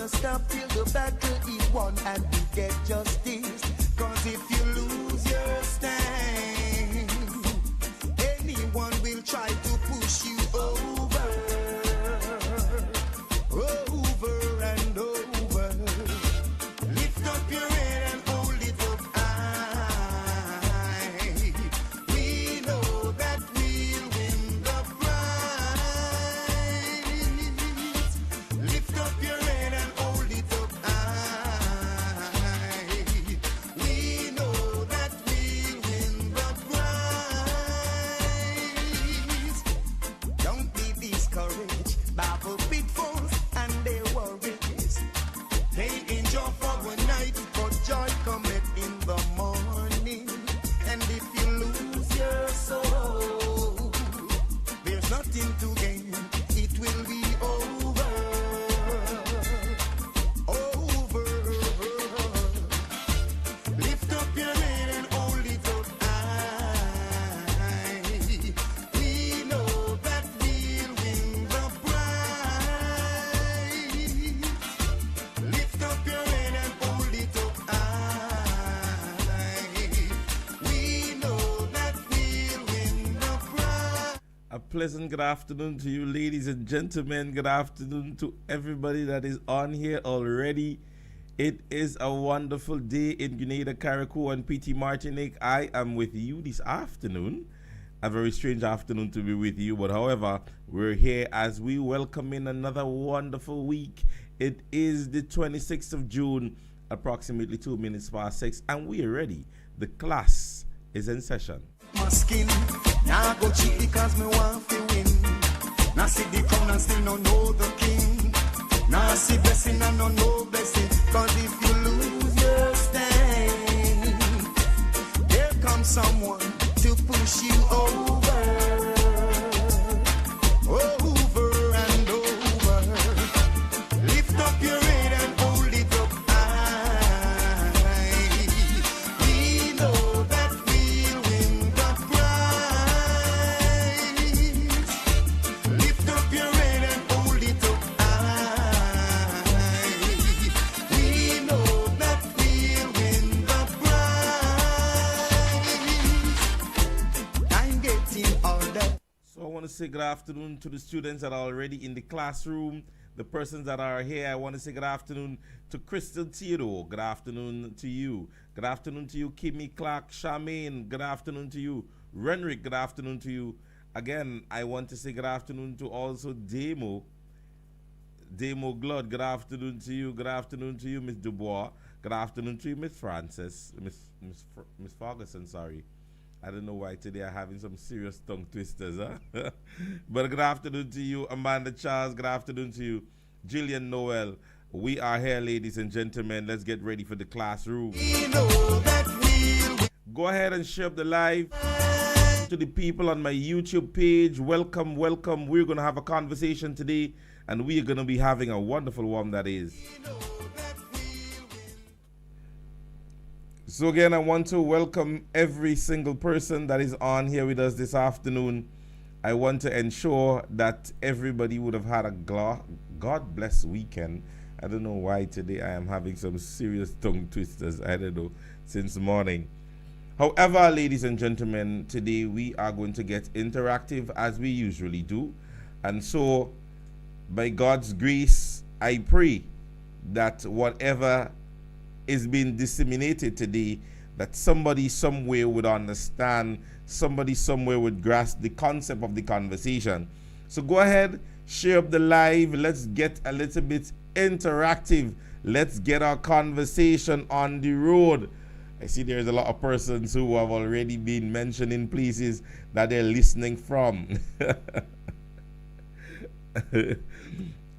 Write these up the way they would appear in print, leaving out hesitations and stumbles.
gonna stop till the battle is won and we get justice. Cause if you lose your stand, anyone will try to push you over and over. Lift up your head and hold it up high. We know that we'll win the prize. Lift up your head and hold it up high. We know that we'll win the prize. Don't be discouraged by the pitfalls and their worries. They endure for one night, but joy cometh in the morning. And if you lose your soul, there's nothing to gain. It will be over. Lift up your head and hold it up high. We know that we'll win the prize. Lift up your head and hold it up high. We know that we'll win the prize. A pleasant good afternoon to you, ladies and gentlemen. Good afternoon to everybody that is on here already. It is a wonderful day in Grenada, Carriacou, and PT Martinique. I am with you this afternoon. A very strange afternoon to be with you, but however, we're here as we welcome in another wonderful week. It is the 26th of June, approximately 2 minutes past 6, and we are ready. The class is in session. My skin, now go cheat because me want to win. Now see the crown and still no know the king. Now see blessing and no know blessing. Cause if you lose your stand, there comes someone to push you over and over. Lift up your head and hold it up high. We know that we'll win the prize. Lift up your head and hold it up high. We know that we'll win the prize. I'm getting older. So I want to say good afternoon to the students that are already in the classroom. The persons that are here, I want to say good afternoon to Crystal Theodore. Good afternoon to you. Good afternoon to you, Kimmy Clark Charmaine. Good afternoon to you, Renrick. Good afternoon to you. Again, I want to say good afternoon to also Demo Glod. Good afternoon to you. Good afternoon to you, Miss Dubois. Good afternoon to you, Miss Francis. Miss Ferguson, sorry. I don't know why today I'm having some serious tongue twisters, huh? But good afternoon to you, Amanda Charles. Good afternoon to you, Jillian Noel. We are here, ladies and gentlemen. Let's get ready for the classroom. Go ahead and share up the live to the people on my YouTube page. Welcome, welcome. We're going to have a conversation today, and we are going to be having a wonderful one that is. So again, I want to welcome every single person that is on here with us this afternoon. I want to ensure that everybody would have had a God bless weekend. I don't know why today I am having some serious tongue twisters. I don't know, since morning. However, ladies and gentlemen, today we are going to get interactive as we usually do. And so, by God's grace, I pray that whatever is being disseminated today, that somebody somewhere would understand, somebody somewhere would grasp the concept of the conversation. So go ahead, share up the live. Let's get a little bit interactive. Let's get our conversation on the road. I see there's a lot of persons who have already been mentioning places that they're listening from.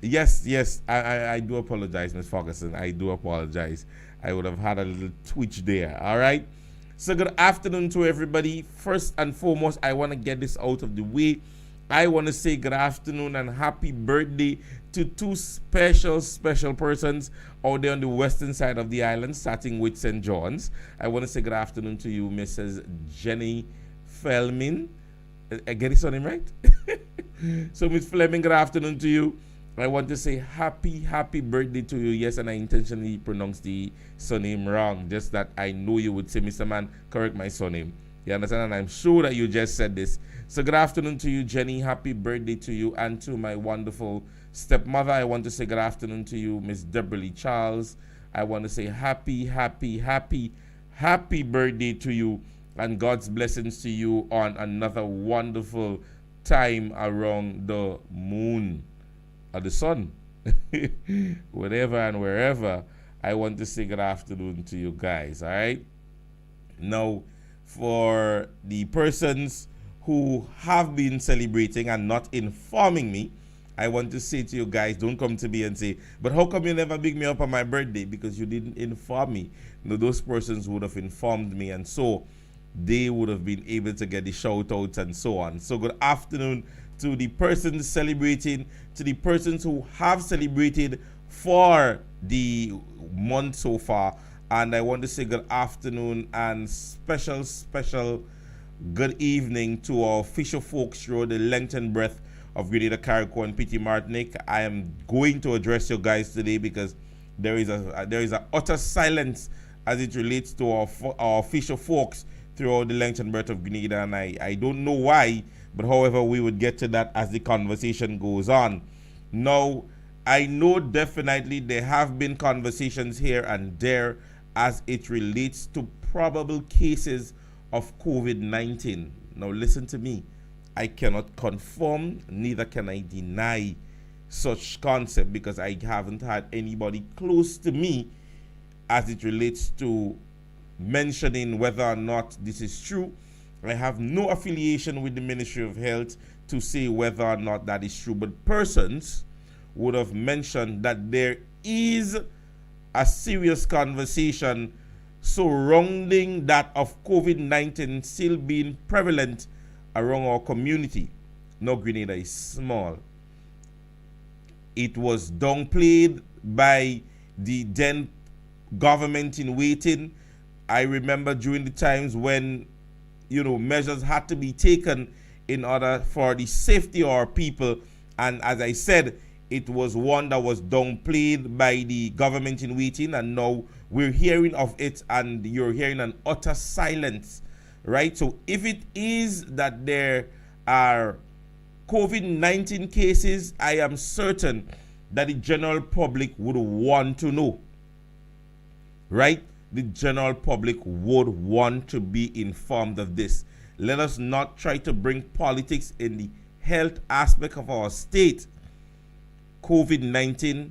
Yes, I do apologize, Ms. Ferguson. I do apologize. I would have had a little twitch there. All right. So good afternoon to everybody. First and foremost, I want to get this out of the way. I want to say good afternoon and happy birthday to two special persons out there on the western side of the island, starting with St. John's. I want to say good afternoon to you, Mrs. Jenny Fleming. I get his name right? So, Miss Fleming, good afternoon to you. I want to say happy birthday to you. Yes, and I intentionally pronounced the surname wrong, just that I know you would say, Mr. Man, correct my surname. You understand? And I'm sure that you just said this. So good afternoon to you, Jenny. Happy birthday to you and to my wonderful stepmother. I want to say good afternoon to you, Miss Deborah Charles. I want to say happy birthday to you, and God's blessings to you on another wonderful time around the moon or the sun. Whatever and wherever, I want to say good afternoon to you guys. All right. Now, for the persons who have been celebrating and not informing me, I want to say to you guys, don't come to me and say, but how come you never big me up on my birthday? Because you didn't inform me. No, those persons would have informed me, and so they would have been able to get the shout outs and so on. So good afternoon to the persons celebrating, to the persons who have celebrated for the month so far. And I want to say good afternoon and special good evening to our official folks through the length and breadth of Grenada, Carriacou, and Petit Martinique. I am going to address you guys today because there is a utter silence as it relates to our official folks throughout the length and breadth of Grenada, and I don't know why, but however, we would get to that as the conversation goes on. Now, I know definitely there have been conversations here and there as it relates to probable cases of COVID-19. Now, listen to me. I cannot confirm, neither can I deny such concept because I haven't had anybody close to me as it relates to mentioning whether or not this is true. I have no affiliation with the Ministry of Health to say whether or not that is true, but persons would have mentioned that there is a serious conversation surrounding that of COVID-19 still being prevalent around our community. No, Grenada is small. It was downplayed by the then government in waiting. I remember during the times when, measures had to be taken in order for the safety of our people. And as I said, it was one that was downplayed by the government in waiting. And now we're hearing of it and you're hearing an utter silence. Right? So if it is that there are COVID-19 cases, I am certain that the general public would want to know. Right? The general public would want to be informed of this. Let us not try to bring politics in the health aspect of our state. COVID-19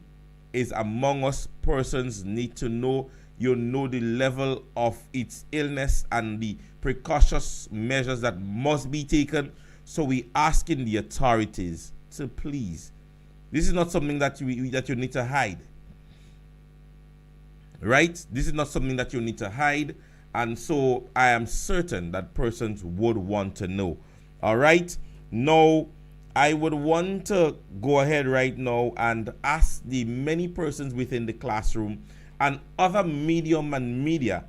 is among us. Persons need to know. You know the level of its illness and the precautious measures that must be taken. So we asking the authorities to please. This is not something that you need to hide. Right? This is not something that you need to hide. And so I am certain that persons would want to know. All right? Now, I would want to go ahead right now and ask the many persons within the classroom and other medium and media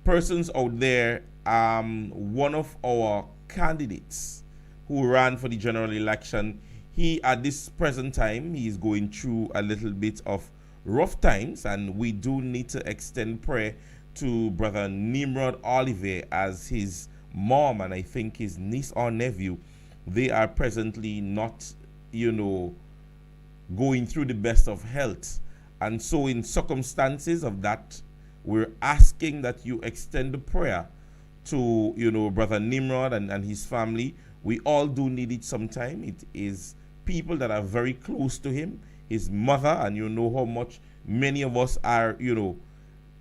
persons out there. One of our candidates who ran for the general election, he at this present time, he is going through a little bit of rough times, and we do need to extend prayer to Brother Nimrod Oliver, as his mom and I think his niece or nephew, they are presently not, going through the best of health. And so in circumstances of that, we're asking that you extend the prayer to, Brother Nimrod and his family. We all do need it sometime. It is people that are very close to him, his mother, and you know how much many of us are,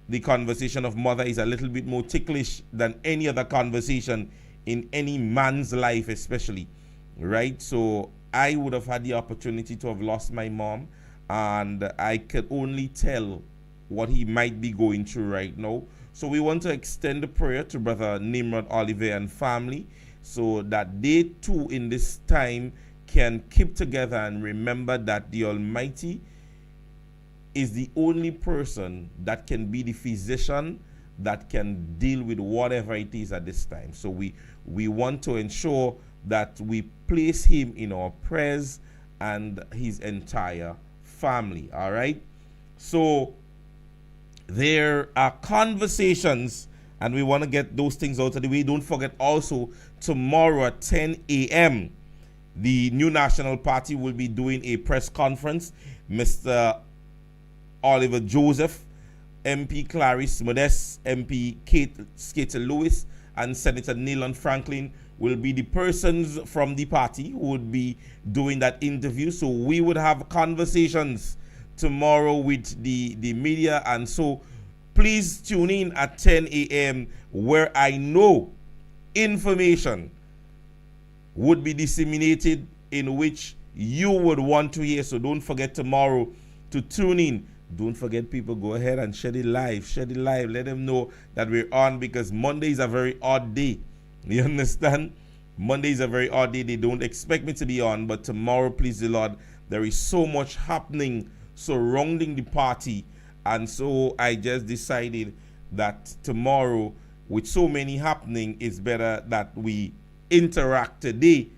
the conversation of mother is a little bit more ticklish than any other conversation in any man's life, especially, right? So I would have had the opportunity to have lost my mom, and I could only tell what he might be going through right now. So we want to extend the prayer to Brother Nimrod Oliver and family so that they too in this time can keep together and remember that the Almighty is the only person that can be the physician that can deal with whatever it is at this time. So we want to ensure that we place him in our prayers and his entire family. All right. So there are conversations, and we want to get those things out of the way. Don't forget also, tomorrow at 10 a.m., the New National Party will be doing a press conference. Mr. Oliver Joseph, MP Clarice Modeste, MP Kate Skater Lewis, and Senator Nayland Franklin will be the persons from the party who would be doing that interview. So we would have conversations tomorrow with the media, and so please tune in at 10 a.m. where I know information would be disseminated in which you would want to hear. So don't forget tomorrow to tune in. Don't forget, people, go ahead and share it live. Let them know that we're on, because Monday is a very odd day. You understand? Monday is a very odd day. They don't expect me to be on, but tomorrow, please the Lord, there is so much happening surrounding the party, and so I just decided that tomorrow, with so many happening, it's better that we interact today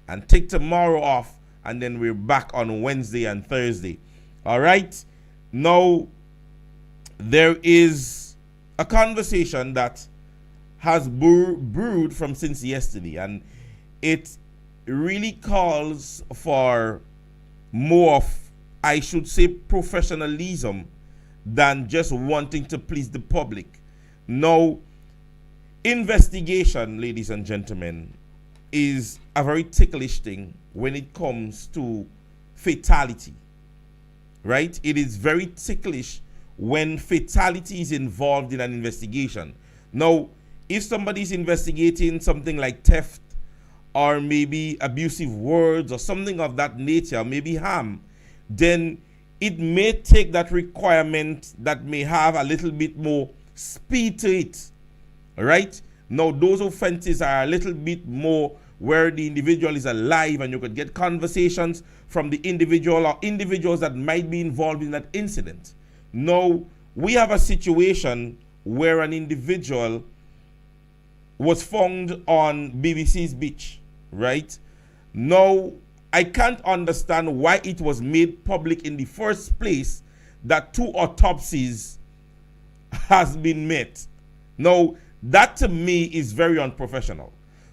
and take tomorrow off, and then we're back on Wednesday and Thursday. All right. Now, there is a conversation that has brewed from since yesterday, and it really calls for more of, I should say, professionalism than just wanting to please the public. Now, investigation, ladies and gentlemen, is a very ticklish thing when it comes to fatality, right? It is very ticklish when fatality is involved in an investigation. Now, if somebody is investigating something like theft or maybe abusive words or something of that nature, maybe harm, then it may take that requirement that may have a little bit more speed to it, right? Now, those offenses are a little bit more where the individual is alive, and you could get conversations from the individual or individuals that might be involved in that incident. Now, we have a situation where an individual was found on BBC's beach, right? Now, I can't understand why it was made public in the first place that 2 autopsies has been met. Now, that to me is very unprofessional.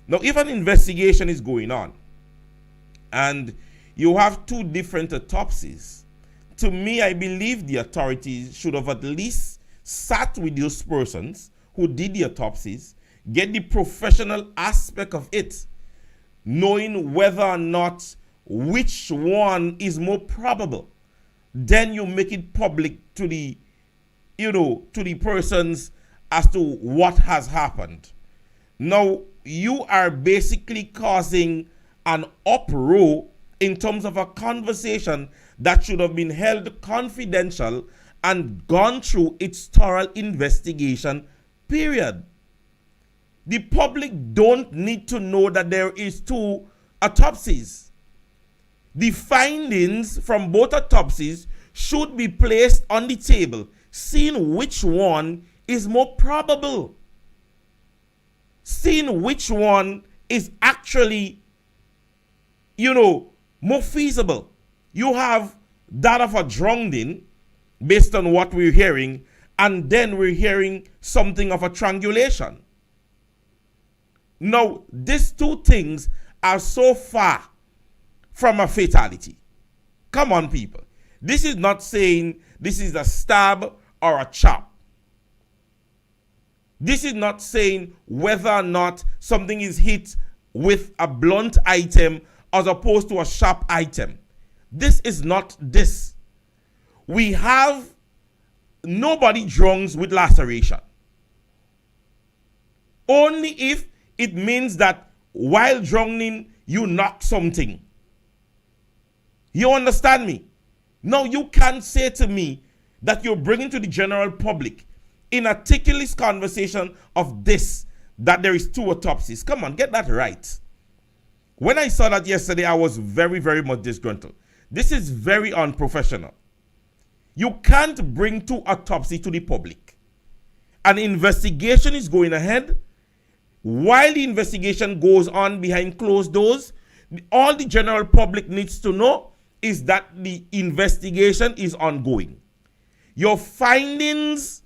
Now, if an investigation is going on and you have 2 different autopsies, to me, I believe the authorities should have at least sat with those persons who did the autopsies, get the professional aspect of it, knowing whether or not which one is more probable. Then you make it public to the, to the persons as to what has happened. Now, you are basically causing an uproar in terms of a conversation that should have been held confidential and gone through its thorough investigation period. The public don't need to know that there is 2 autopsies. The findings from both autopsies should be placed on the table, seeing which one is more probable, seeing which one is actually, more feasible. You have that of a drowning based on what we're hearing, and then we're hearing something of a strangulation. Now, these 2 things are so far from a fatality. Come on, people. This is not saying this is a stab or a chop. This is not saying whether or not something is hit with a blunt item as opposed to a sharp item. This is not this. We have nobody drowns with laceration. Only if it means that while drowning, you knock something. You understand me? Now, you can't say to me that you're bringing to the general public in a ticklish conversation of this, that there is 2 autopsies. Come on, get that right. When I saw that yesterday, I was very, very much disgruntled. This is very unprofessional. You can't bring 2 autopsies to the public. An investigation is going ahead. While the investigation goes on behind closed doors, all the general public needs to know is that the investigation is ongoing. Your findings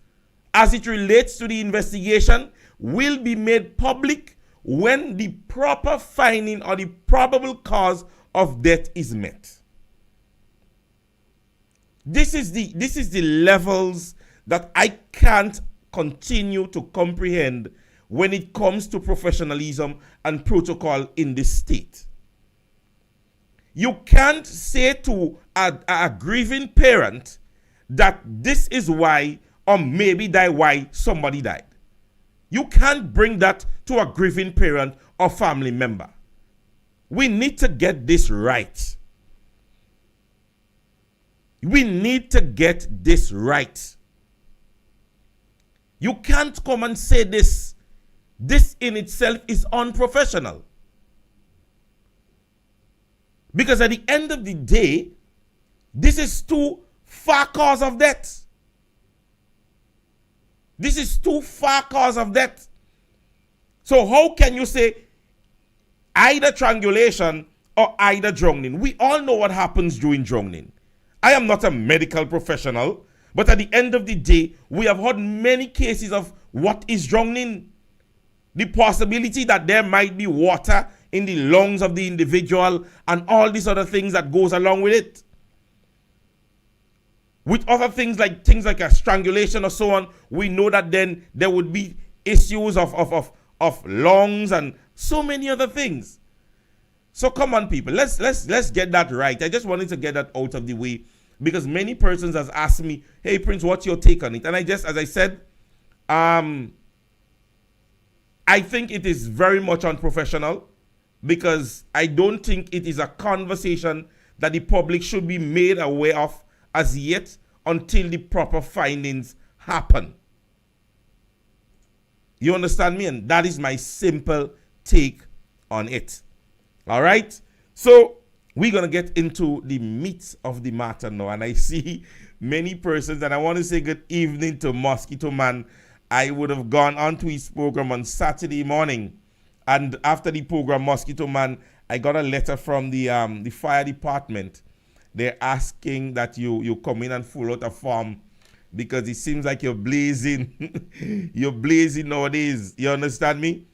as it relates to the investigation will be made public when the proper finding or the probable cause of death is met. This is the levels that I can't continue to comprehend when it comes to professionalism and protocol in this state. You can't say to a grieving parent that this is why, or maybe that why somebody died. You can't bring that to a grieving parent or family member. We need to get this right. We need to get this right. You can't come and say this. This in itself is unprofessional. Because at the end of the day, this is too far cause of death. This is too far cause of death. So how can you say either strangulation or either drowning? We all know what happens during drowning. I am not a medical professional, but at the end of the day, we have heard many cases of what is drowning. The possibility that there might be water in the lungs of the individual and all these other things that goes along with it. With other things like a strangulation or so on, we know that then there would be issues of lungs and so many other things. So come on, people, let's get that right. I just wanted to get that out of the way because many persons has asked me, "Hey Prince, what's your take on it?" And I just, as I said, I think it is very much unprofessional because I don't think it is a conversation that the public should be made aware of as yet until the proper findings happen. You understand me? And that is my simple take on it. All right? So we're going to get into the meat of the matter now. And I see many persons, and I want to say good evening to Mosquito Man. I would have gone onto his program on Saturday morning. And after the program, Mosquito Man, I got a letter from the fire department. They're asking that you come in and fill out a form because it seems like you're blazing. You're blazing nowadays. You understand me?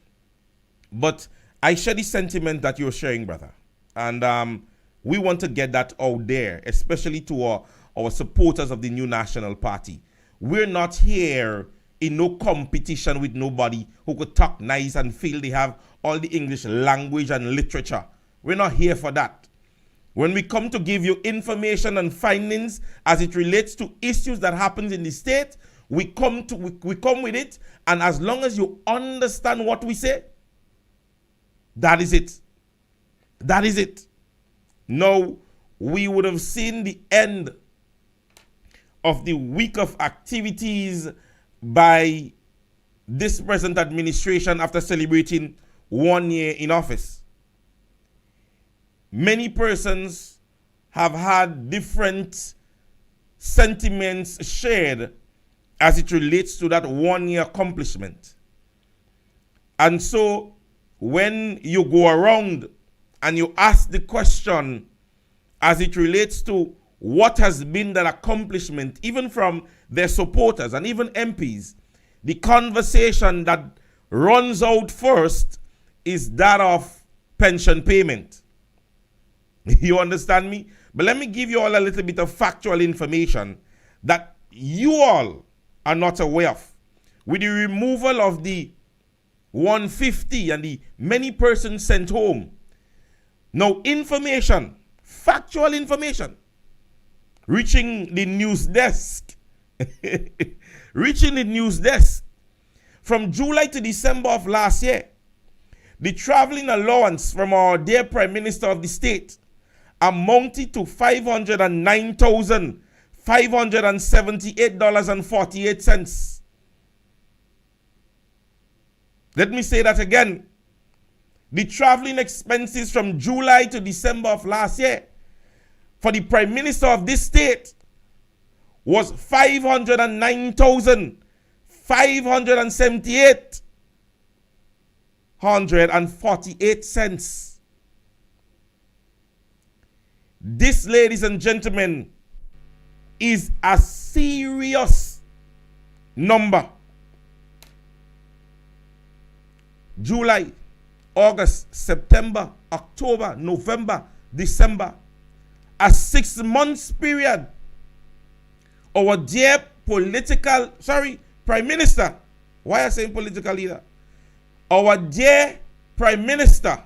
But I share the sentiment that you're sharing, brother. And we want to get that out there, especially to our supporters of the new National Party. We're not here in no competition with nobody who could talk nice and feel they have all the English language and literature. We're not here for that. When we come to give you information and findings as it relates to issues that happens in the state, we come with it, and as long as you understand what we say, that is it. That is it. Now, we would have seen the end of the week of activities by this present administration after celebrating 1 year in office. Many persons have had different sentiments shared as it relates to that 1 year accomplishment. And so when you go around and you ask the question as it relates to what has been that accomplishment, even from their supporters and even MPs, the conversation that runs out first is that of pension payment. You understand me? But let me give you all a little bit of factual information that you all are not aware of. With the removal of the 150 and the many persons sent home, now information, factual information, reaching the news desk, from July to December of last year, the traveling allowance from our dear Prime Minister of the state amounted to $509,578.48. Let me say that again. The traveling expenses from July to December of last year for the Prime Minister of this state was $509,578.48. This, ladies and gentlemen, is a serious number. July, August, September, October, November, December. A 6 months period. Our dear Prime Minister. Why am I saying political leader? Our dear Prime Minister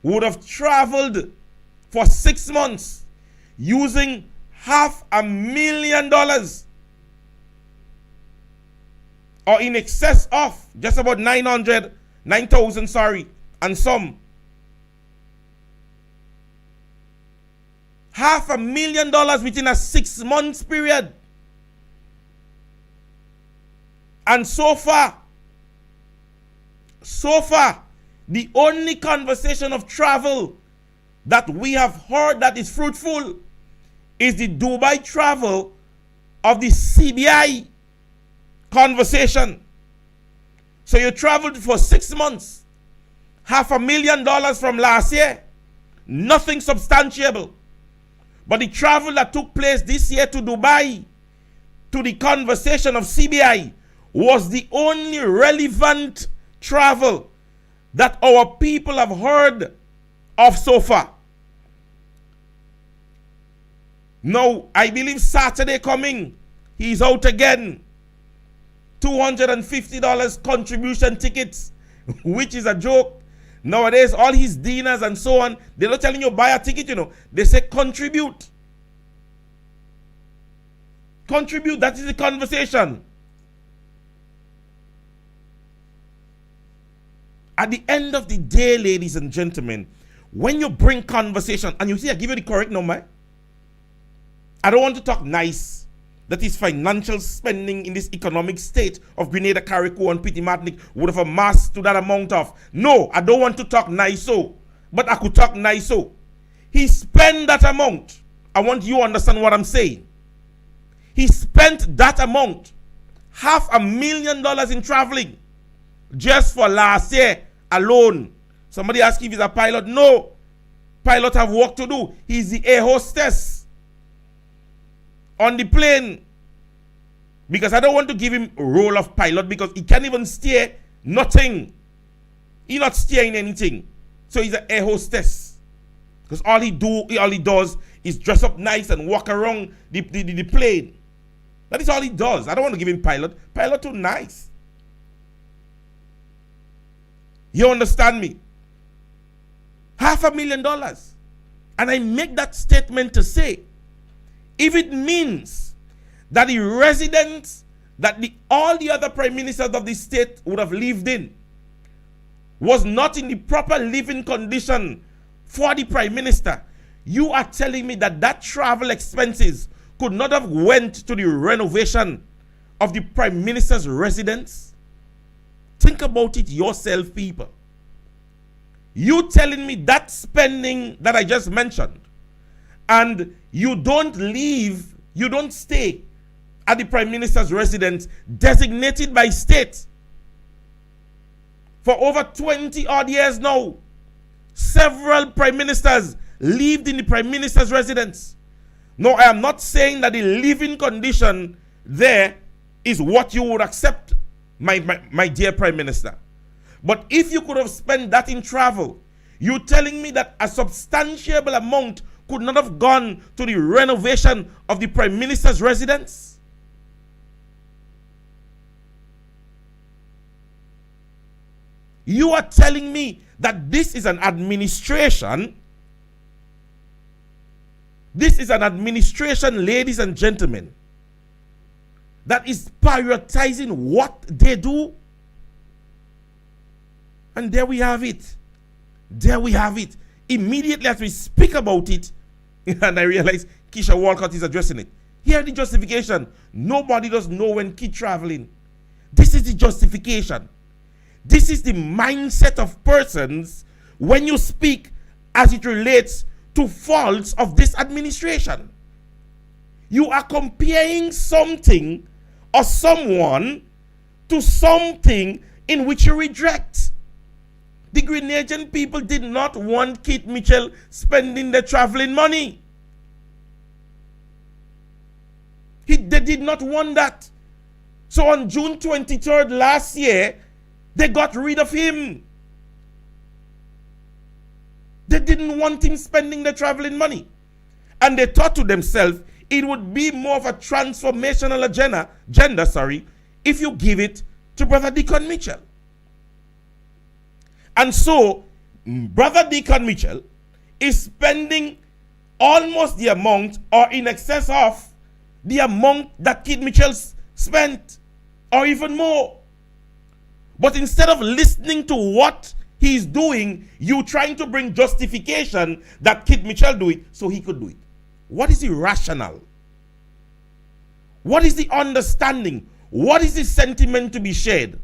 would have traveled for 6 months using $500,000 or in excess of just about 9,000, and some. $500,000 within a 6 months period. And so far, the only conversation of travel that we have heard that is fruitful is the Dubai travel of the CBI conversation. So you traveled for 6 months, $500,000 from last year, nothing substantiable. But the travel that took place this year to Dubai, to the conversation of CBI, was the only relevant travel that our people have heard of so far. Now, I believe Saturday coming, he's out again. $250 contribution tickets, which is a joke. Nowadays, all his dinners and so on, they're not telling you buy a ticket, They say contribute. Contribute, that is the conversation. At the end of the day, ladies and gentlemen, when you bring conversation, and you see I give you the correct number, I don't want to talk nice. That is financial spending in this economic state of Grenada, Carriacou, and Petit Martinique would have amassed to that amount of. No, I don't want to talk nice so, but I could talk nice so. He spent that amount. I want you to understand what I'm saying. He spent that amount, $500,000 in traveling, just for last year alone. Somebody asked if he's a pilot. No, pilot have work to do. He's the air hostess on the plane, because I don't want to give him a role of pilot because he can't even steer nothing. He's not steering anything. So he's an air hostess. Because all he does is dress up nice and walk around the plane. That is all he does. I don't want to give him pilot. Pilot too nice. You understand me? $500,000. And I make that statement to say, if it means that the residents that all the other prime ministers of the state would have lived in was not in the proper living condition for the prime minister, you are telling me that travel expenses could not have went to the renovation of the prime minister's residence? Think about it yourself, people. You telling me that spending that I just mentioned, and you don't stay at the prime minister's residence designated by state for over 20 odd years now. Several prime ministers lived in the prime minister's residence. No, I am not saying that the living condition there is what you would accept, my dear prime minister. But if you could have spent that in travel, you're telling me that a substantial amount could not have gone to the renovation of the prime minister's residence? You are telling me that this is an administration. This is an administration, ladies and gentlemen, that is prioritizing what they do. And there we have it. There we have it. Immediately as we speak about it, and I realize Keisha Walcott is addressing it. Here the justification. Nobody does know when keep traveling. This is the justification. This is the mindset of persons when you speak as it relates to faults of this administration. You are comparing something or someone to something in which you reject. The Grenadian people did not want Keith Mitchell spending their traveling money. They did not want that. So on June 23rd last year, they got rid of him. They didn't want him spending the traveling money. And they thought to themselves, it would be more of a transformational agenda, if you give it to Brother Deacon Mitchell. And so, Brother Deacon Mitchell is spending almost the amount or in excess of the amount that Keith Mitchell spent, or even more. But instead of listening to what he's doing, you trying to bring justification that Keith Mitchell do it so he could do it. What is the rationale? What is the understanding? What is the sentiment to be shared?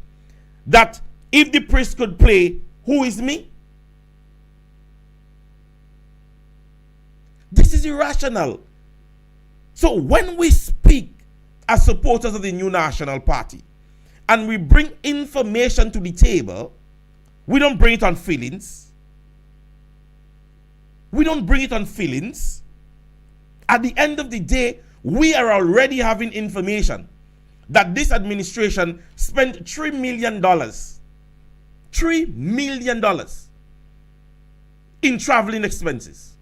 That if the priest could play, who is me? This is irrational. So when we speak as supporters of the New National Party and we bring information to the table, we don't bring it on feelings. We don't bring it on feelings. At the end of the day, we are already having information that this administration spent $3 million. $3 million in traveling expenses.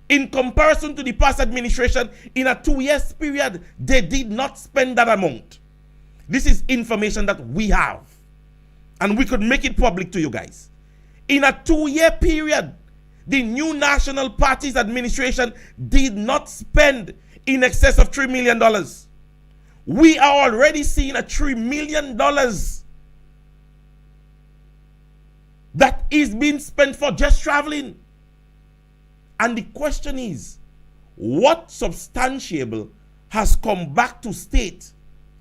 In comparison to the past administration, in a 2-year period, they did not spend that amount. This is information that we have. And we could make it public to you guys. In a 2-year period, the New National Party's administration did not spend in excess of $3 million. We are already seeing a $3 million that is being spent for just traveling. And the question is, what substantiable has come back to state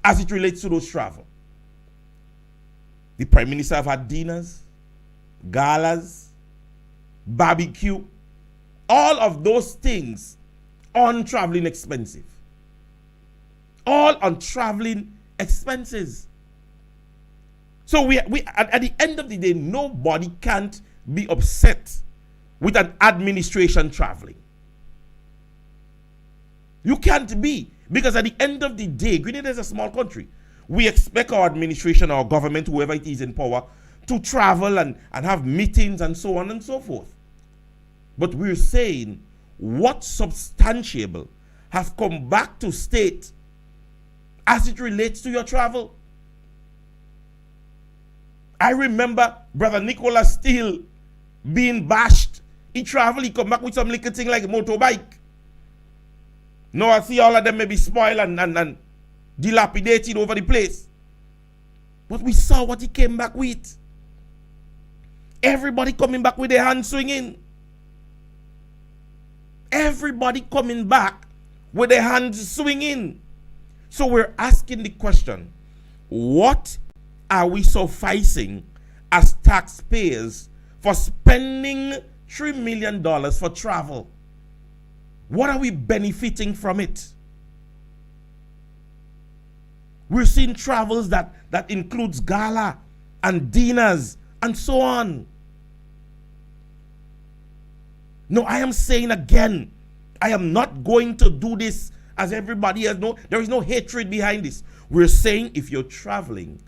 as it relates to those travel? The Prime Minister have had dinners, galas, barbecue, all of those things on traveling expensive. All on traveling expenses. So we at the end of the day, nobody can't be upset with an administration traveling. You can't be, because at the end of the day, Grenada is a small country. We expect our administration, our government, whoever it is in power, to travel and have meetings and so on and so forth. But we're saying, what substantiable have come back to state as it relates to your travel? I remember Brother Nicholas Steele being bashed. He traveled, he come back with some little thing like a motorbike. Now I see all of them maybe spoiled and dilapidated over the place. But we saw what he came back with. Everybody coming back with their hands swinging. Everybody coming back with their hands swinging. So we're asking the question, what are we sufficing as taxpayers for spending $3 million for travel? What are we benefiting from it? We're seeing travels that includes gala and dinners and so on. No, I am saying again, I am not going to do this as everybody else. No, there is no hatred behind this. We're saying if you're traveling,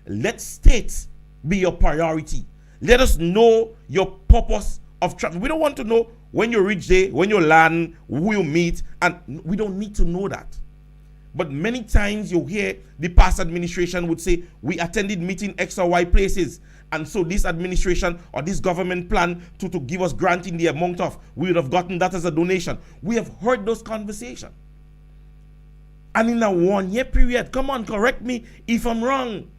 let state be your priority. Let us know your purpose of travel. We don't want to know when you reach there, when you land, who you meet, and we don't need to know that. But many times you hear the past administration would say, we attended meeting X or Y places, and so this administration or this government plan to give us grant in the amount of, we would have gotten that as a donation. We have heard those conversations. And in a 1-year period, come on, correct me if I'm wrong.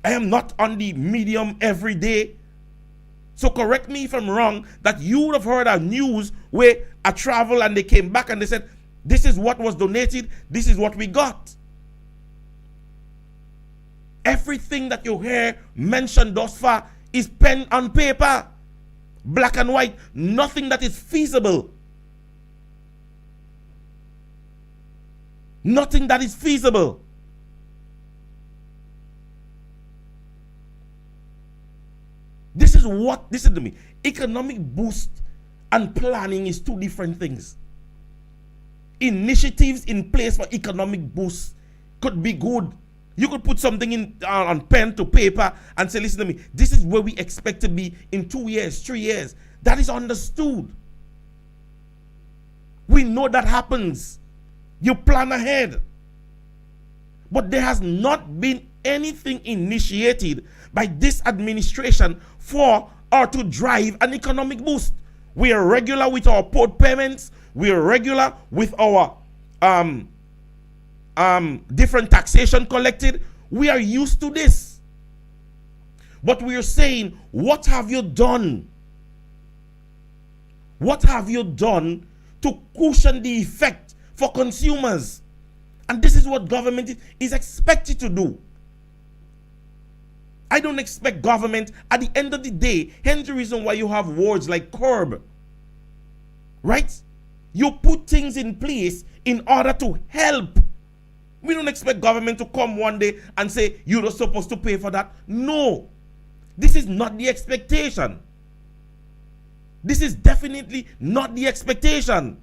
I am not on the medium every day. So correct me if I'm wrong, that you would have heard a news where a travel and they came back and they said, this is what was donated, this is what we got. Everything that you hear mentioned thus far is pen on paper, black and white, nothing that is feasible. Nothing that is feasible. Listen to me. Economic boost and planning is two different things. Initiatives in place for economic boost could be good. You could put something in on pen to paper and say, listen to me, this is where we expect to be in 2 years, 3 years. That is understood. We know that happens. You plan ahead. But there has not been anything initiated by this administration for or to drive an economic boost. We are regular with our port payments. We are regular with our different taxation collected. We are used to this. But we are saying, what have you done? What have you done to cushion the effect for consumers? And this is what government is expected to do. I don't expect government, at the end of the day, hence the reason why you have words like curb. Right? You put things in place in order to help. We don't expect government to come one day and say, you're not supposed to pay for that. No. This is not the expectation. This is definitely not the expectation.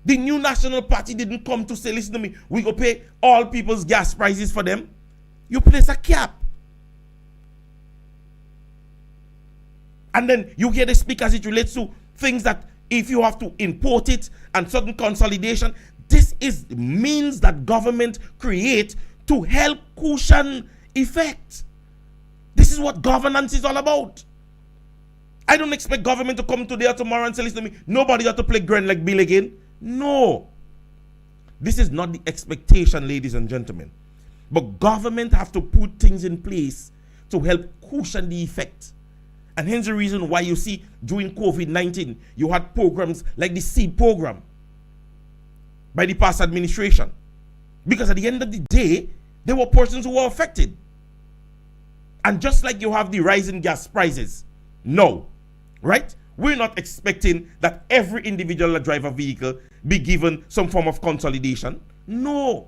The new National Party didn't come to say, listen to me, we go pay all people's gas prices for them. You place a cap. And then you hear the speak as it relates to things that if you have to import it and certain consolidation, this is means that government create to help cushion effect. This is what governance is all about. I don't expect government to come today or tomorrow and say, listen to me, nobody got to play grand like Bill again. No. This is not the expectation, ladies and gentlemen. But government have to put things in place to help cushion the effect. And hence the reason why you see during COVID-19, you had programs like the seed program by the past administration. Because at the end of the day, there were persons who were affected. And just like you have the rise in gas prices, no, right? We're not expecting that every individual that drive a vehicle be given some form of consolidation. No.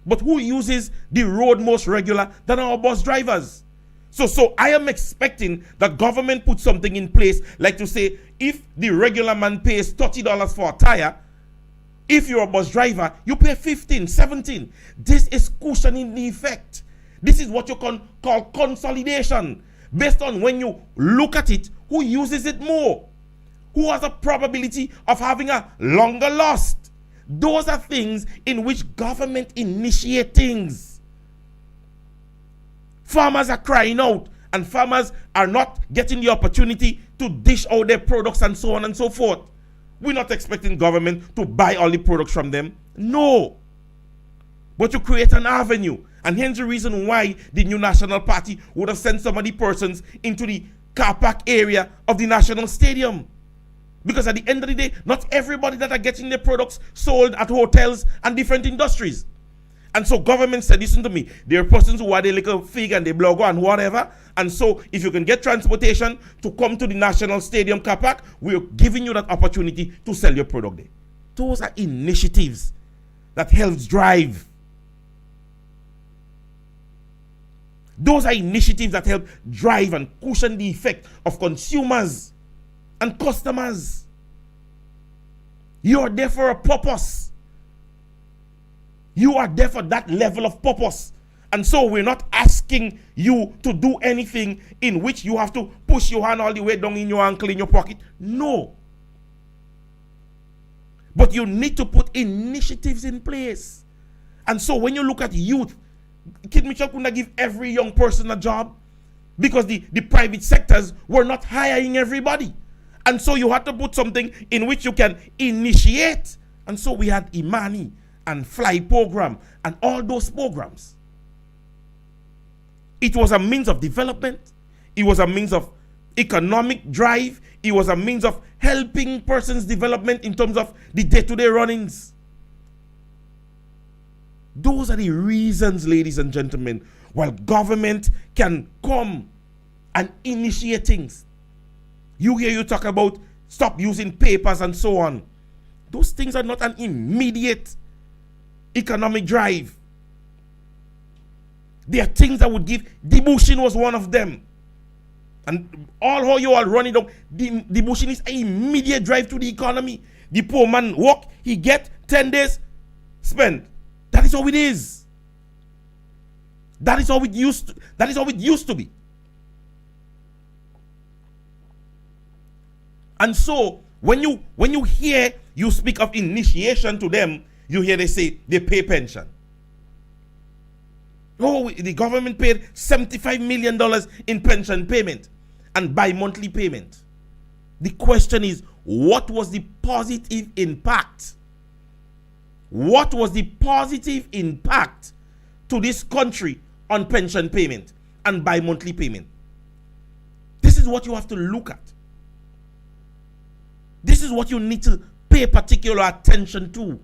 But who uses the road most regular than our bus drivers? So I am expecting that government put something in place, like to say, if the regular man pays $30 for a tire, if you're a bus driver, you pay $15, $17. This is cushioning the effect. This is what you can call consolidation. Based on when you look at it, who uses it more? Who has a probability of having a longer loss? Those are things in which government initiate things. Farmers are crying out, and farmers are not getting the opportunity to dish out their products and so on and so forth. We're not expecting government to buy all the products from them. No. But to create an avenue. And hence the reason why the new National Party would have sent some of the persons into the car park area of the National Stadium. Because at the end of the day, not everybody that are getting their products sold at hotels and different industries. And so government said, listen to me, there are persons who are the little fig and the blogger and whatever. And so if you can get transportation to come to the National Stadium car park, we're giving you that opportunity to sell your product there. Those are initiatives that helps drive. Those are initiatives that help drive and cushion the effect of consumers and customers. You are there for a purpose. You are there for that level of purpose. And so we're not asking you to do anything in which you have to push your hand all the way down in your ankle in your pocket. No. But you need to put initiatives in place. And so when you look at youth, Kid Mitchell couldn't give every young person a job because the private sectors were not hiring everybody. And so you had to put something in which you can initiate. And so we had Imani and Fly program and all those programs. It was a means of development. It was a means of economic drive. It was a means of helping persons' development in terms of the day-to-day runnings. Those are the reasons, ladies and gentlemen, while government can come and initiate things. You hear you talk about stop using papers and so on. Those things are not an immediate economic drive. They are things that would give. Debushing was one of them. And all how you all running down, the motion is an immediate drive to the economy. The poor man work, he get 10 days spend. That is how it is. That is how it used to be. And so when you hear you speak of initiation to them, you hear they say they pay pension. Oh, the government paid $75 million in pension payment and bi-monthly payment. The question is, what was the positive impact? What was the positive impact to this country on pension payment and bi-monthly payment? This is what you have to look at. This is what you need to pay particular attention to.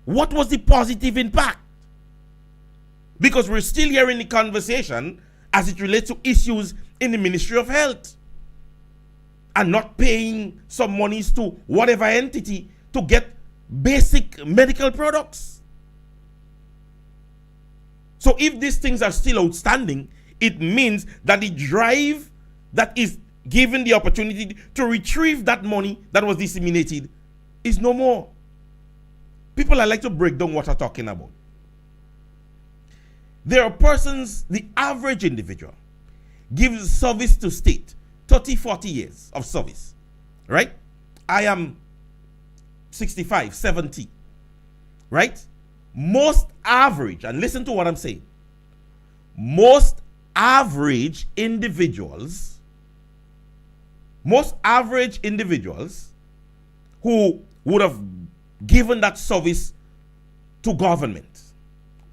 What was the positive impact? Because we're still hearing the conversation as it relates to issues in the Ministry of Health and not paying some monies to whatever entity to get basic medical products. So if these things are still outstanding, it means that the drive that is given the opportunity to retrieve that money that was disseminated is no more. People are like to break down what I'm talking about. There are persons, the average individual gives service to state, 30, 40 years of service, right? I am 65, 70, right? Most average, and listen to what I'm saying, most average individuals who would have given that service to government,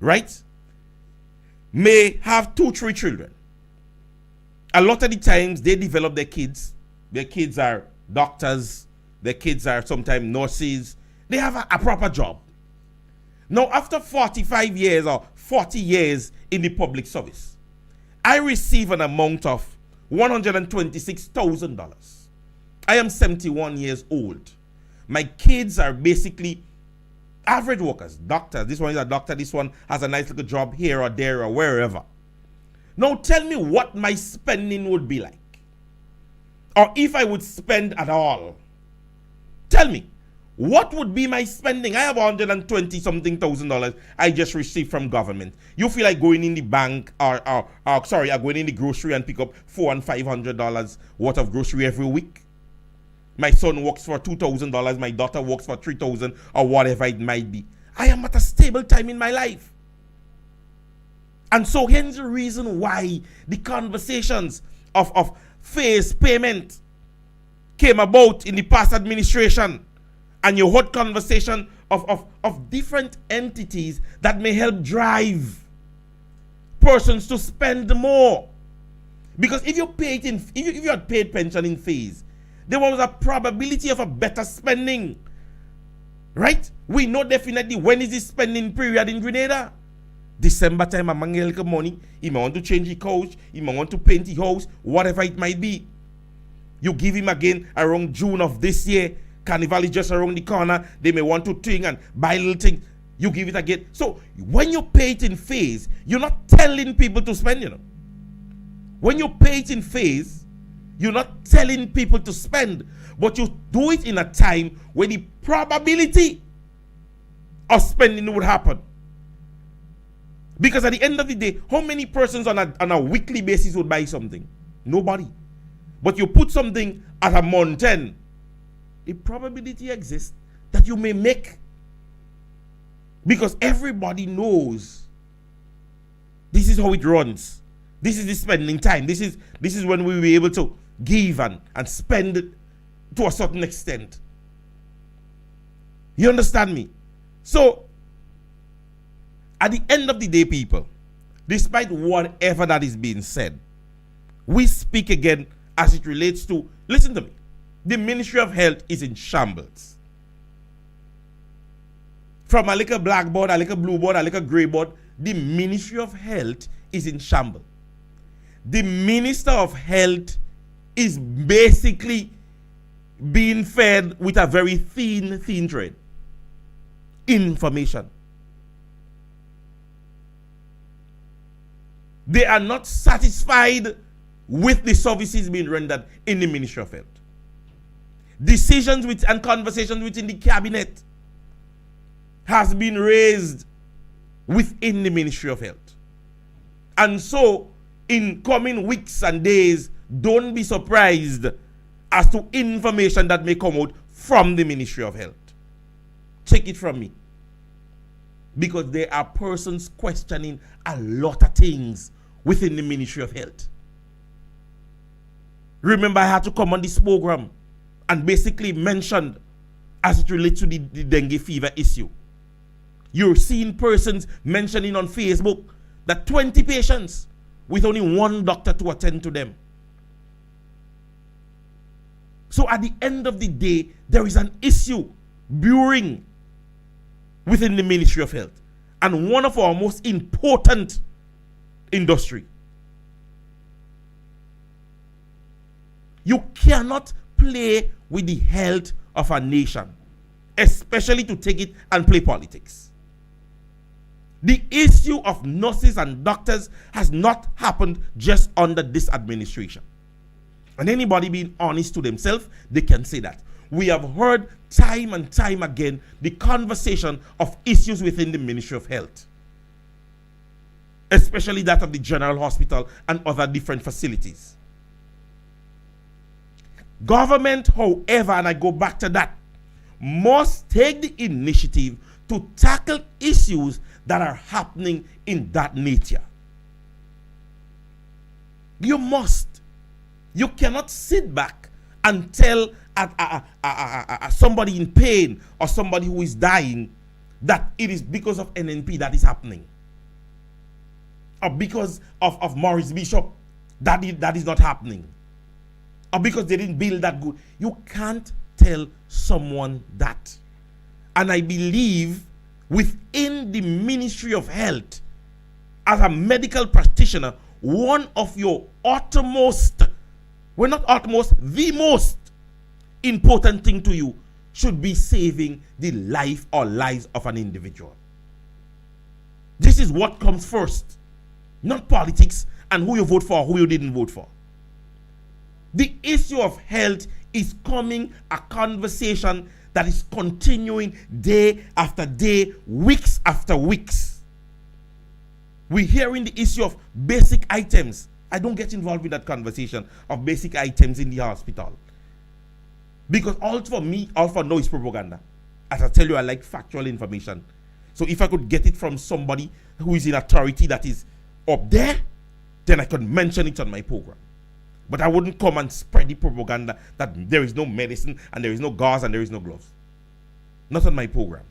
right, may have 2, 3 children. A lot of the times they develop their kids. Their kids are doctors. Their kids are sometimes nurses. They have a proper job. Now, after 45 years or 40 years in the public service, I receive an amount of $126,000. I am 71 years old. My kids are basically average workers, doctors. This one is a doctor. This one has a nice little job here or there or wherever. Now tell me what my spending would be like. Or if I would spend at all. Tell me, what would be my spending? I have $120,000 I just received from government. You feel like going in the bank or going in the grocery and pick up $400 and $500 worth of grocery every week? My son works for $2,000. My daughter works for $3,000 or whatever it might be. I am at a stable time in my life. And so here's the reason why the conversations of phase payment came about in the past administration. And you heard conversation of different entities that may help drive persons to spend more. Because if you had paid pension in phase, there was a probability of a better spending. Right? We know definitely when is the spending period in Grenada. December time, a man get little money. He might want to change the couch. He might want to paint the house. Whatever it might be. You give him again around June of this year. Carnival is just around the corner. They may want to thing and buy little things. You give it again. So when you pay it in phase, you're not telling people to spend, you know. When you pay it in phase, you're not telling people to spend, but you do it in a time where the probability of spending would happen. Because at the end of the day, how many persons on a weekly basis would buy something? Nobody. But you put something at a month end, the probability exists that you may make. Because everybody knows this is how it runs. This is the spending time. This is when we will be able to give and spend to a certain extent. You understand me? So, at the end of the day, people, despite whatever that is being said, we speak again as it relates to, listen to me, the Ministry of Health is in shambles. From a little blackboard, a little blue board, a little gray board, the Ministry of Health is in shambles. The Minister of Health is basically being fed with a very thin thread. Information. They are not satisfied with the services being rendered in the Ministry of Health. Decisions and conversations within the cabinet has been raised within the Ministry of Health. And so, in coming weeks and days, don't be surprised as to information that may come out from the Ministry of Health. Take it from me. Because there are persons questioning a lot of things within the Ministry of Health. Remember, I had to come on this program and basically mentioned as it relates to the dengue fever issue. You're seeing persons mentioning on Facebook that 20 patients with only one doctor to attend to them. So at the end of the day, there is an issue brewing within the Ministry of Health and one of our most important industry. You cannot play with the health of a nation, especially to take it and play politics. The issue of nurses and doctors has not happened just under this administration. And anybody being honest to themselves, they can say that. We have heard time and time again the conversation of issues within the Ministry of Health, especially that of the General Hospital and other different facilities. Government, however, and I go back to that, must take the initiative to tackle issues that are happening in that nature. You must. You cannot sit back and tell somebody in pain or somebody who is dying that it is because of NNP that is happening. Or because of Maurice Bishop that is not happening. Or because they didn't build that good. You can't tell someone that. And I believe within the Ministry of Health, as a medical practitioner, one of your uttermost, well, not uttermost, the most important thing to you should be saving the life or lives of an individual. This is what comes first, not politics and who you vote for or who you didn't vote for. The issue of health is coming a conversation that is continuing day after day, weeks after weeks. We're hearing the issue of basic items. I don't get involved in that conversation of basic items in the hospital. Because all for me, all for no is propaganda. As I tell you, I like factual information. So if I could get it from somebody who is in authority that is up there, then I could mention it on my program. But I wouldn't come and spread the propaganda that there is no medicine and there is no gauze and there is no gloves. Not on my program.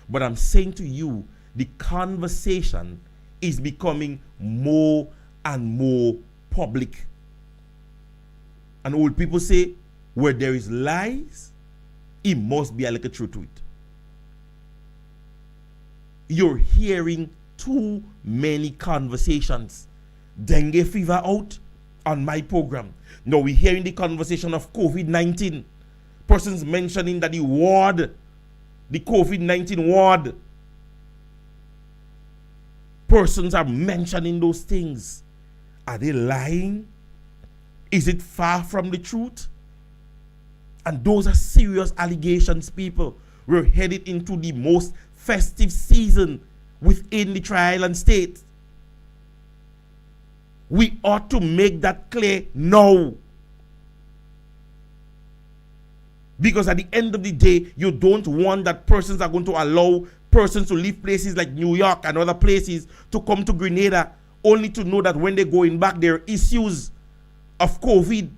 But I'm saying to you, the conversation is becoming more and more public. And old people say, where there is lies, it must be a little truth to it. You're hearing too many conversations. Dengue fever out on my program. Now we're hearing the conversation of COVID-19. Persons mentioning that the COVID-19 ward. Persons are mentioning those things. Are they lying? Is it far from the truth? And those are serious allegations, people. We're headed into the most festive season within the Tri-Island state. We ought to make that clear now. Because at the end of the day, you don't want that persons are going to allow persons to leave places like New York and other places to come to Grenada only to know that when they're going back, there are issues of COVID.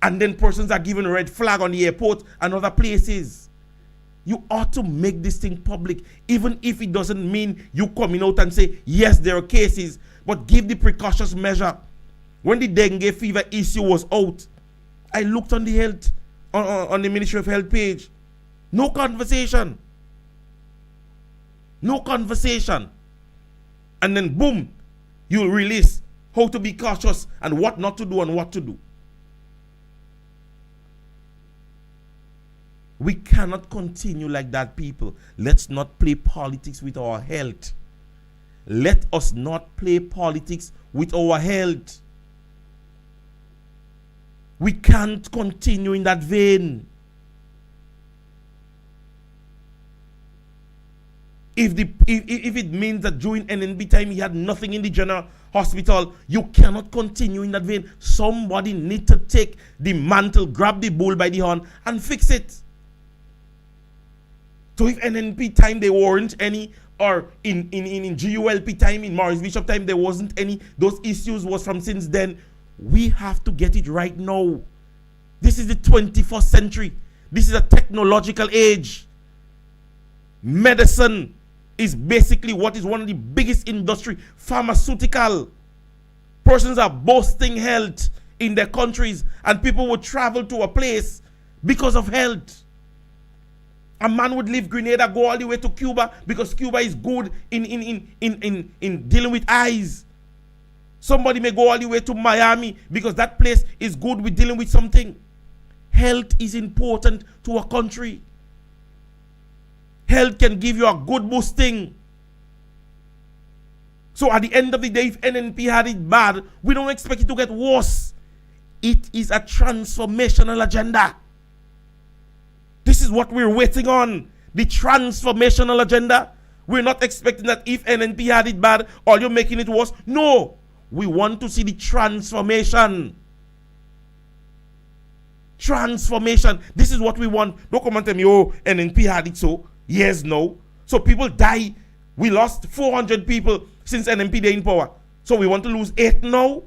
And then persons are given a red flag on the airport and other places. You ought to make this thing public, even if it doesn't mean you coming out and say, yes, there are cases, but give the precautious measure. When the dengue fever issue was out, I looked on the health, on the Ministry of Health page. No conversation. No conversation. And then boom, you'll release how to be cautious and what not to do and what to do. We cannot continue like that, people. Let's not play politics with our health. Let us not play politics with our health. We can't continue in that vein. If it means that during NNB time he had nothing in the general hospital, you cannot continue in that vein. Somebody need to take the mantle, grab the bull by the horn and fix it. So if NNP time there weren't any, or in GULP time, in Morris Bishop time there wasn't any, those issues was from since then, we have to get it right now. This is the 21st century. This is a technological age. Medicine is basically what is one of the biggest industry. Pharmaceutical. Persons are boasting health in their countries, and people would travel to a place because of health. A man would leave Grenada, go all the way to Cuba because Cuba is good in dealing with eyes. Somebody may go all the way to Miami because that place is good with dealing with something. Health is important to a country. Health can give you a good boosting. So at the end of the day, if NNP had it bad, we don't expect it to get worse. It is a transformational agenda. This is what we're waiting on. The transformational agenda. We're not expecting that if NNP had it bad, or you're making it worse. No. We want to see the transformation. Transformation. This is what we want. Don't come and tell me, oh, NNP had it so. Yes, no. So people die. We lost 400 people since NNP they in power. So we want to lose 8 now?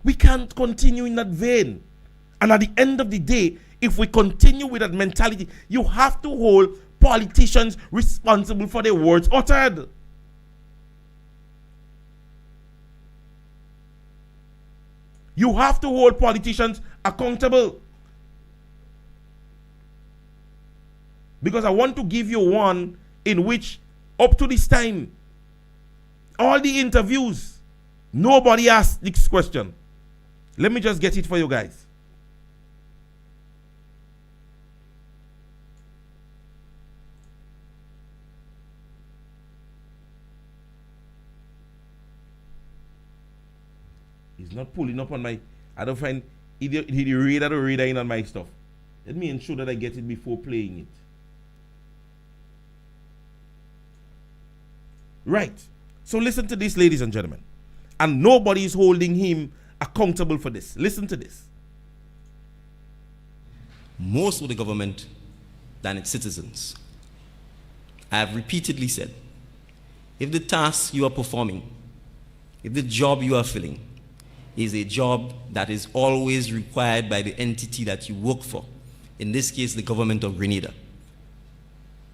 We can't continue in that vein. And at the end of the day, if we continue with that mentality, you have to hold politicians responsible for their words uttered. You have to hold politicians accountable. Because I want to give you one in which, up to this time, all the interviews, nobody asked this question. Let me just get it for you guys. He's not pulling up on my, I don't find, he reader or reader in on my stuff. Let me ensure that I get it before playing it. Right. So listen to this, ladies and gentlemen. And nobody is holding him accountable for this. Listen to this. Most of the government than its citizens. I have repeatedly said, if the task you are performing, if the job you are filling is a job that is always required by the entity that you work for, in this case, the government of Grenada,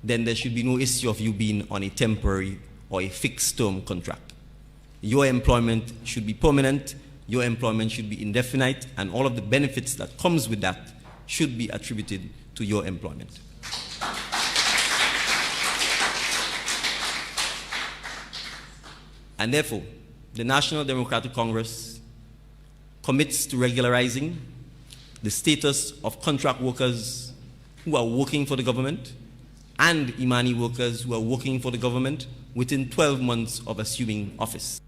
then there should be no issue of you being on a temporary or a fixed-term contract. Your employment should be permanent, your employment should be indefinite, and all of the benefits that comes with that should be attributed to your employment. And therefore, the National Democratic Congress commits to regularizing the status of contract workers who are working for the government and Imani workers who are working for the government within 12 months of assuming office.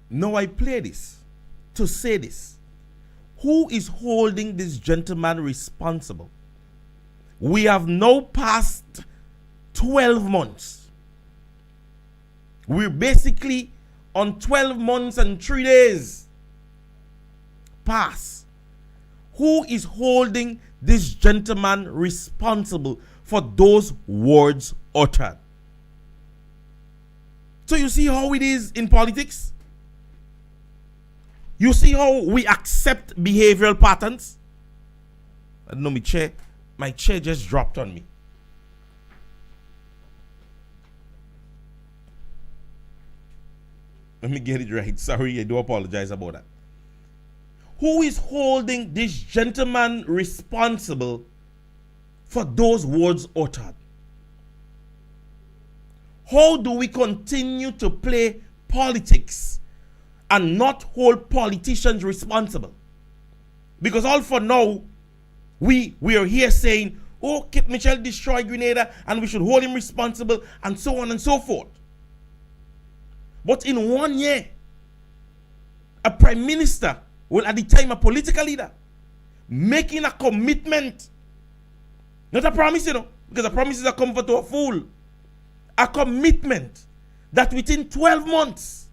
Now I play this to say this. Who is holding this gentleman responsible? We have now passed 12 months. We're basically on 12 months and 3 days. Pass. Who is holding this gentleman responsible for those words uttered? So you see how it is in politics? You see how we accept behavioral patterns? I don't know, my chair just dropped on me. Let me get it right. Sorry, I do apologize about that. Who is holding this gentleman responsible for those words uttered? How do we continue to play politics and not hold politicians responsible? Because all for now, we are here saying, oh, Kit Mitchell destroyed Grenada and we should hold him responsible and so on and so forth. But in 1 year, A prime minister, well, at the time a political leader, making a commitment, not a promise, because a promise is a comfort to a fool. A commitment that within 12 months,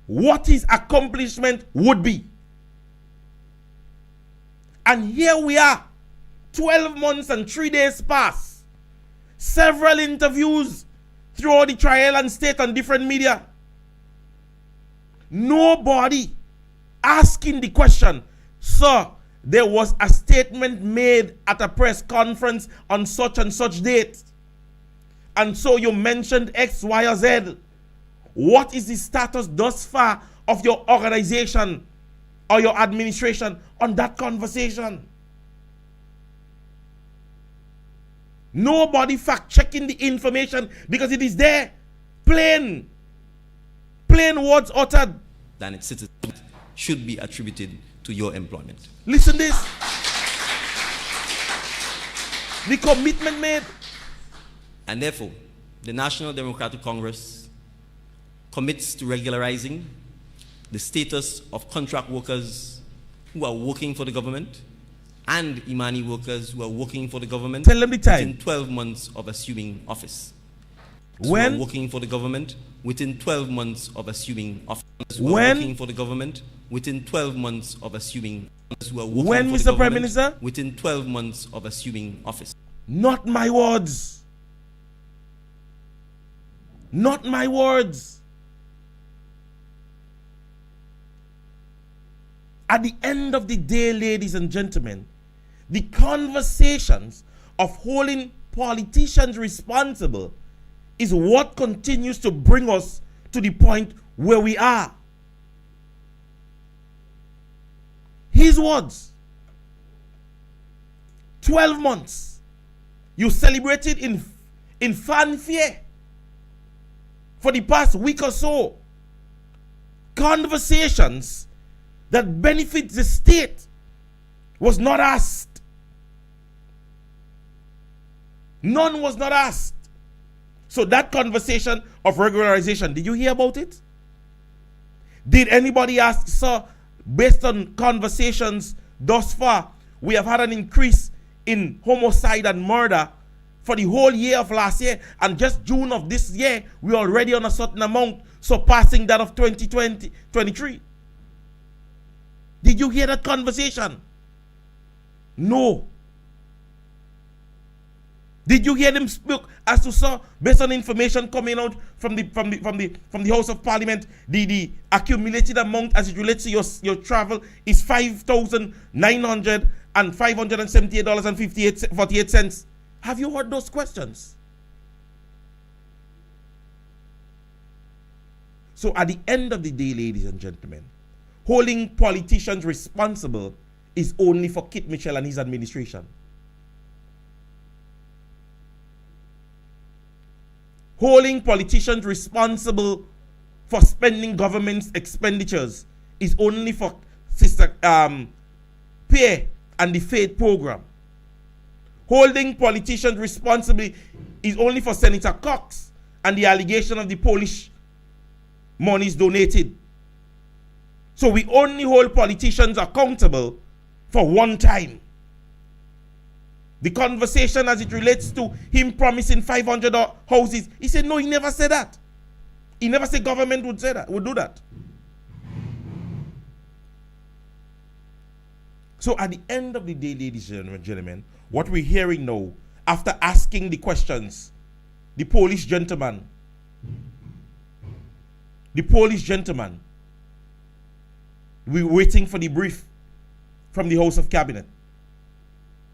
what his accomplishment would be. And here we are, 12 months and 3 days pass. Several interviews throughout the trial and state on different media. Nobody asking the question, sir, there was a statement made at a press conference on such and such date. And so you mentioned X, Y, or Z. What is the status thus far of your organization or your administration on that conversation? Nobody fact-checking the information because it is there. Plain words uttered. Than its citizens should be attributed to your employment. Listen this. The commitment made. And therefore, the National Democratic Congress commits to regularizing the status of contract workers who are working for the government and Imani workers who are working for the government. Tell them the time. Within 12 months of assuming office. When? Who are working for the government within 12 months of assuming office. When? Working for the government within 12 months of assuming office. Who are working when, for Mr. the Prime Minister? Within 12 months of assuming office. Not my words. Not my words. At the end of the day, ladies and gentlemen, the conversations of holding politicians responsible is what continues to bring us to the point where we are. His words. 12 months. You celebrated in fanfare for the past week or so. Conversations that benefit the state was not asked. None was not asked. So that conversation of regularization, did you hear about it? Did anybody ask, sir, based on conversations thus far, we have had an increase in homicide and murder for the whole year of last year, and just June of this year, we're already on a certain amount, surpassing that of 2023. Did you hear that conversation? No. Did you hear them speak as to, sir, based on information coming out from the House of Parliament, the accumulated amount as it relates to your travel is $5,900,578.48. Have you heard those questions? So at the end of the day, ladies and gentlemen, holding politicians responsible is only for Kit Mitchell and his administration. Holding politicians responsible for spending government's expenditures is only for Sister Pierre and the Faith program. Holding politicians responsible is only for Senator Cox and the allegation of the Polish monies donated. So we only hold politicians accountable for one time. The conversation as it relates to him promising 500 houses, he said no, he never said that. He never said government would say that, would do that. So at the end of the day, ladies and gentlemen, what we're hearing now, after asking the questions, the Polish gentleman, we're waiting for the brief from the House of Cabinet.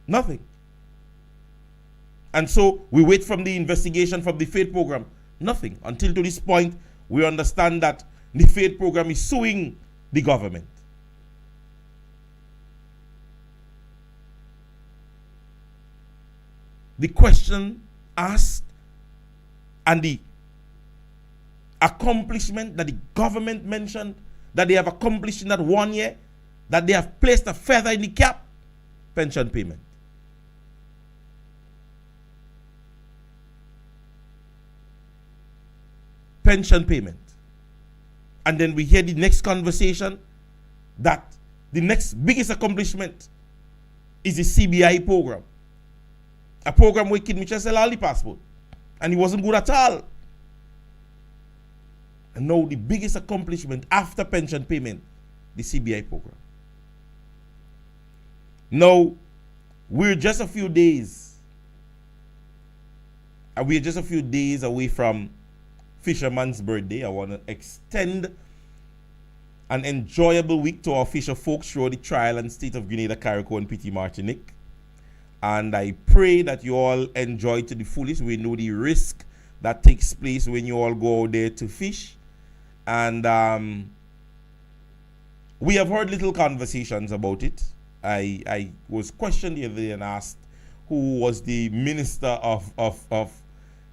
Nothing. And so we wait from the investigation from the Faith program. Nothing. Until to this point, we understand that the Faith program is suing the government. The question asked and the accomplishment that the government mentioned that they have accomplished in that 1 year, that they have placed a feather in the cap, pension payment. Pension payment. And then we hear the next conversation that the next biggest accomplishment is the CBI program. A program where Kid Mitchell sell all the passport. And he wasn't good at all. And now the biggest accomplishment after pension payment, the CBI program. Now, we're just a few days away from Fisherman's birthday. I want to extend an enjoyable week to our fisher folks throughout the trial and state of Grenada, Carriacou, and Petit Martinique. And I pray that you all enjoy to the fullest. We know the risk that takes place when you all go out there to fish. And we have heard little conversations about it. I was questioned the other day and asked who was the minister of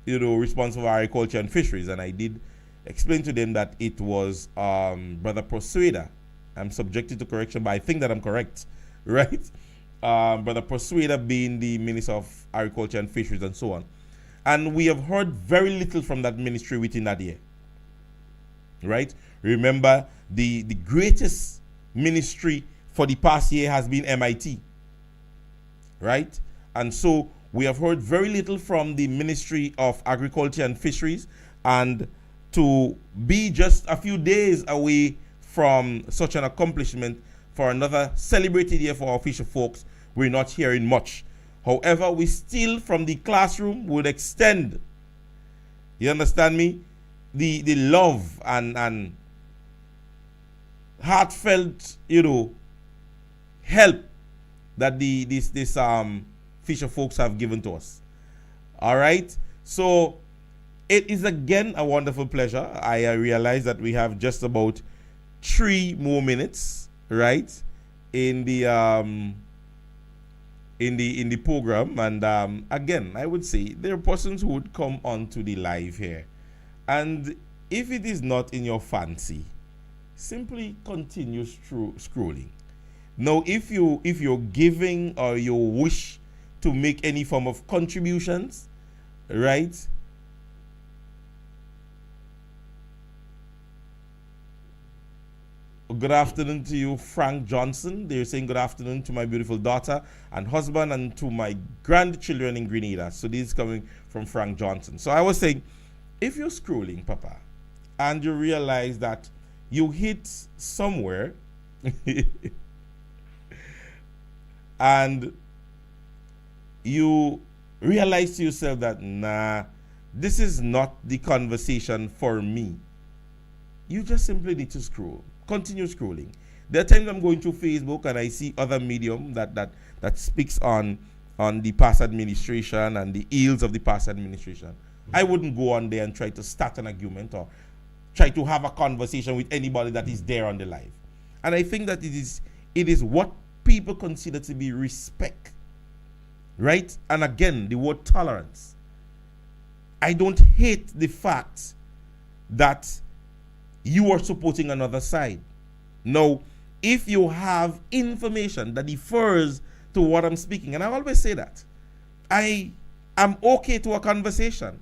responsible for agriculture and fisheries, and I did explain to them that it was Brother Persuader. I'm subjected to correction, but I think that I'm correct, right? Brother Persuader being the Minister of Agriculture and Fisheries and so on. And we have heard very little from that ministry within that year, right? Remember, the greatest ministry for the past year has been MIT, right? And so we have heard very little from the Ministry of Agriculture and Fisheries, and to be just a few days away from such an accomplishment for another celebrated year for our fisher folks, we're not hearing much. However, we still, from the classroom, would extend, you understand me, the love and heartfelt, help that these fisher folks have given to us. All right, so it is again a wonderful pleasure. I realize that we have just about 3 more minutes, right, in the program, and again, I would say there are persons who would come onto the live here, and if it is not in your fancy, simply continue scrolling. Now, if you're giving or you wish to make any form of contributions, right? Good afternoon to you, Frank Johnson. They're saying good afternoon to my beautiful daughter and husband and to my grandchildren in Grenada. So this is coming from Frank Johnson. So I was saying, if you're scrolling, Papa, and you realize that you hit somewhere and you realize to yourself that, nah, this is not the conversation for me, you just simply need to scroll. Continue scrolling. There are times I'm going through Facebook and I see other medium that speaks on the past administration and the ills of the past administration. I wouldn't go on there and try to start an argument or try to have a conversation with anybody that is there on the live. And I think that it is what people consider to be respect, right? And again, the word tolerance. I don't hate the fact that you are supporting another side. Now, if you have information that differs to what I'm speaking, and I always say that, I am okay to a conversation.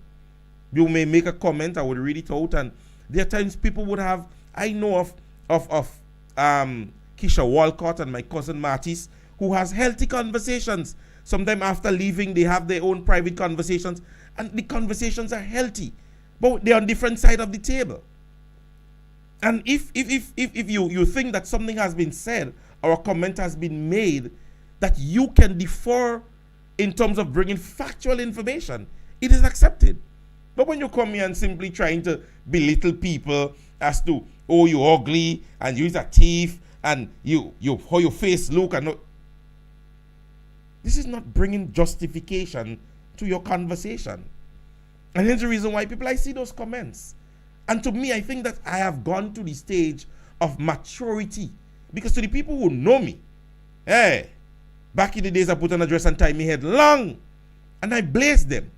You may make a comment, I would read it out, and there are times people would have, I know of Keisha Walcott and my cousin Martis, who has healthy conversations. Sometimes after leaving, they have their own private conversations, and the conversations are healthy, but they're on different side of the table. And if you think that something has been said or a comment has been made that you can differ in terms of bringing factual information, it is accepted. But when you come here and simply trying to belittle people as to, oh, you ugly and you're a thief and you how your face look and no, this is not bringing justification to your conversation. And here's the reason why I see those comments. And to me, I think that I have gone to the stage of maturity. Because to the people who know me, hey, back in the days I put on a dress and tie my head long, and I blaze them.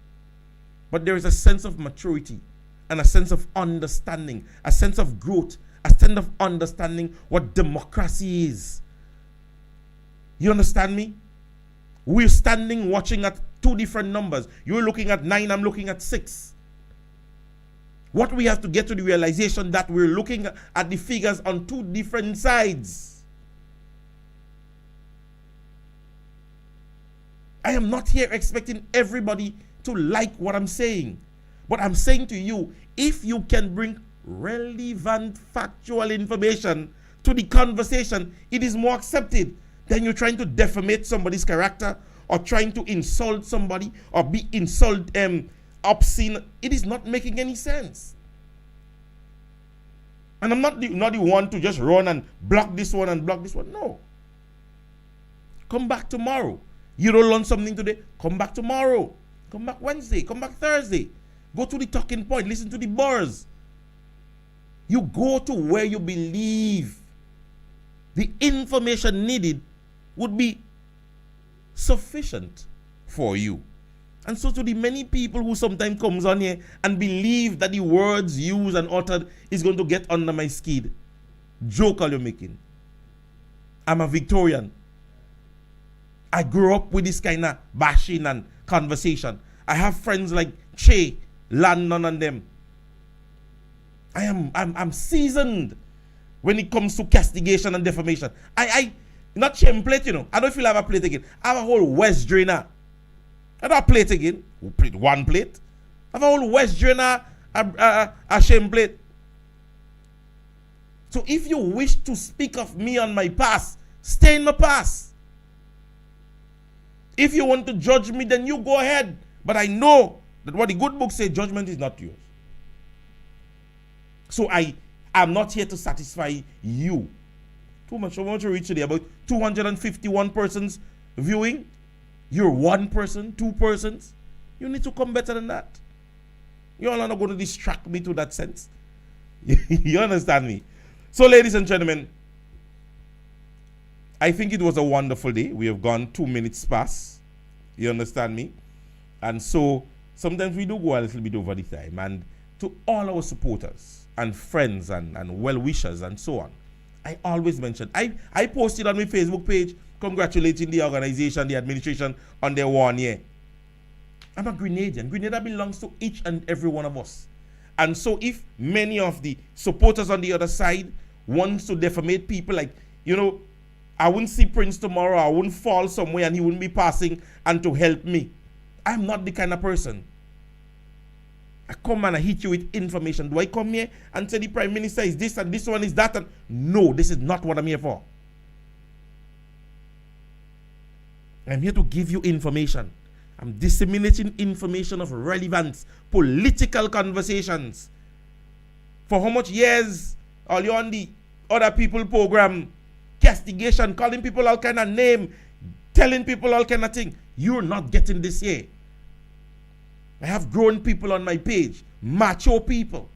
But there is a sense of maturity and a sense of understanding, a sense of growth, a sense of understanding what democracy is. You understand me? We're standing watching at 2 different numbers. You're looking at 9, I'm looking at 6. What we have to get to the realization that we're looking at the figures on two different sides. I am not here expecting everybody to like what I'm saying. But I'm saying to you, if you can bring relevant factual information to the conversation, it is more accepted than you're trying to defamate somebody's character or trying to insult somebody or be obscene. It is not making any sense. And I'm not the one to just run and block this one and block this one. No. Come back tomorrow. You don't learn something today, come back tomorrow. Come back Wednesday, come back Thursday. Go to the talking point, listen to the bars. You go to where you believe the information needed would be sufficient for you. And so to the many people who sometimes comes on here and believe that the words used and uttered is going to get under my skin, joke all you're making. I'm a Victorian. I grew up with this kind of bashing and conversation. I have friends like Che, Landon and them. I'm seasoned when it comes to castigation and defamation. I not shame plate, you know. I don't feel I have a plate again. I have a whole West drainer. I don't have a plate again. We'll plate one plate. I have a whole West drainer, a shame plate. So if you wish to speak of me on my past, stay in my past. If you want to judge me, then you go ahead. But I know that what the good book says, judgment is not yours. So I am not here to satisfy you. Too much. I want to reach today about 251 persons viewing. You're one person, two persons. You need to come better than that. You all are not going to distract me to that sense. You understand me? So, ladies and gentlemen, I think it was a wonderful day. We have gone 2 minutes past. You understand me? And so sometimes we do go a little bit over the time. And to all our supporters and friends and well-wishers and so on, I always mention, I posted on my Facebook page congratulating the organization, the administration on their 1 year. I'm a Grenadian. Grenada belongs to each and every one of us. And so if many of the supporters on the other side wants to defamate people, like, you know, I wouldn't see Prince tomorrow, I wouldn't fall somewhere and he wouldn't be passing and to help me. I'm not the kind of person. I come and I hit you with information. Do I come here and say the Prime Minister is this and this one is that? And no, this is not what I'm here for. I'm here to give you information. I'm disseminating information of relevance, political conversations. For how much years are you on the other people program? Castigation, calling people all kind of name, telling people all kind of thing. You're not getting this here. I have grown people on my page, mature people.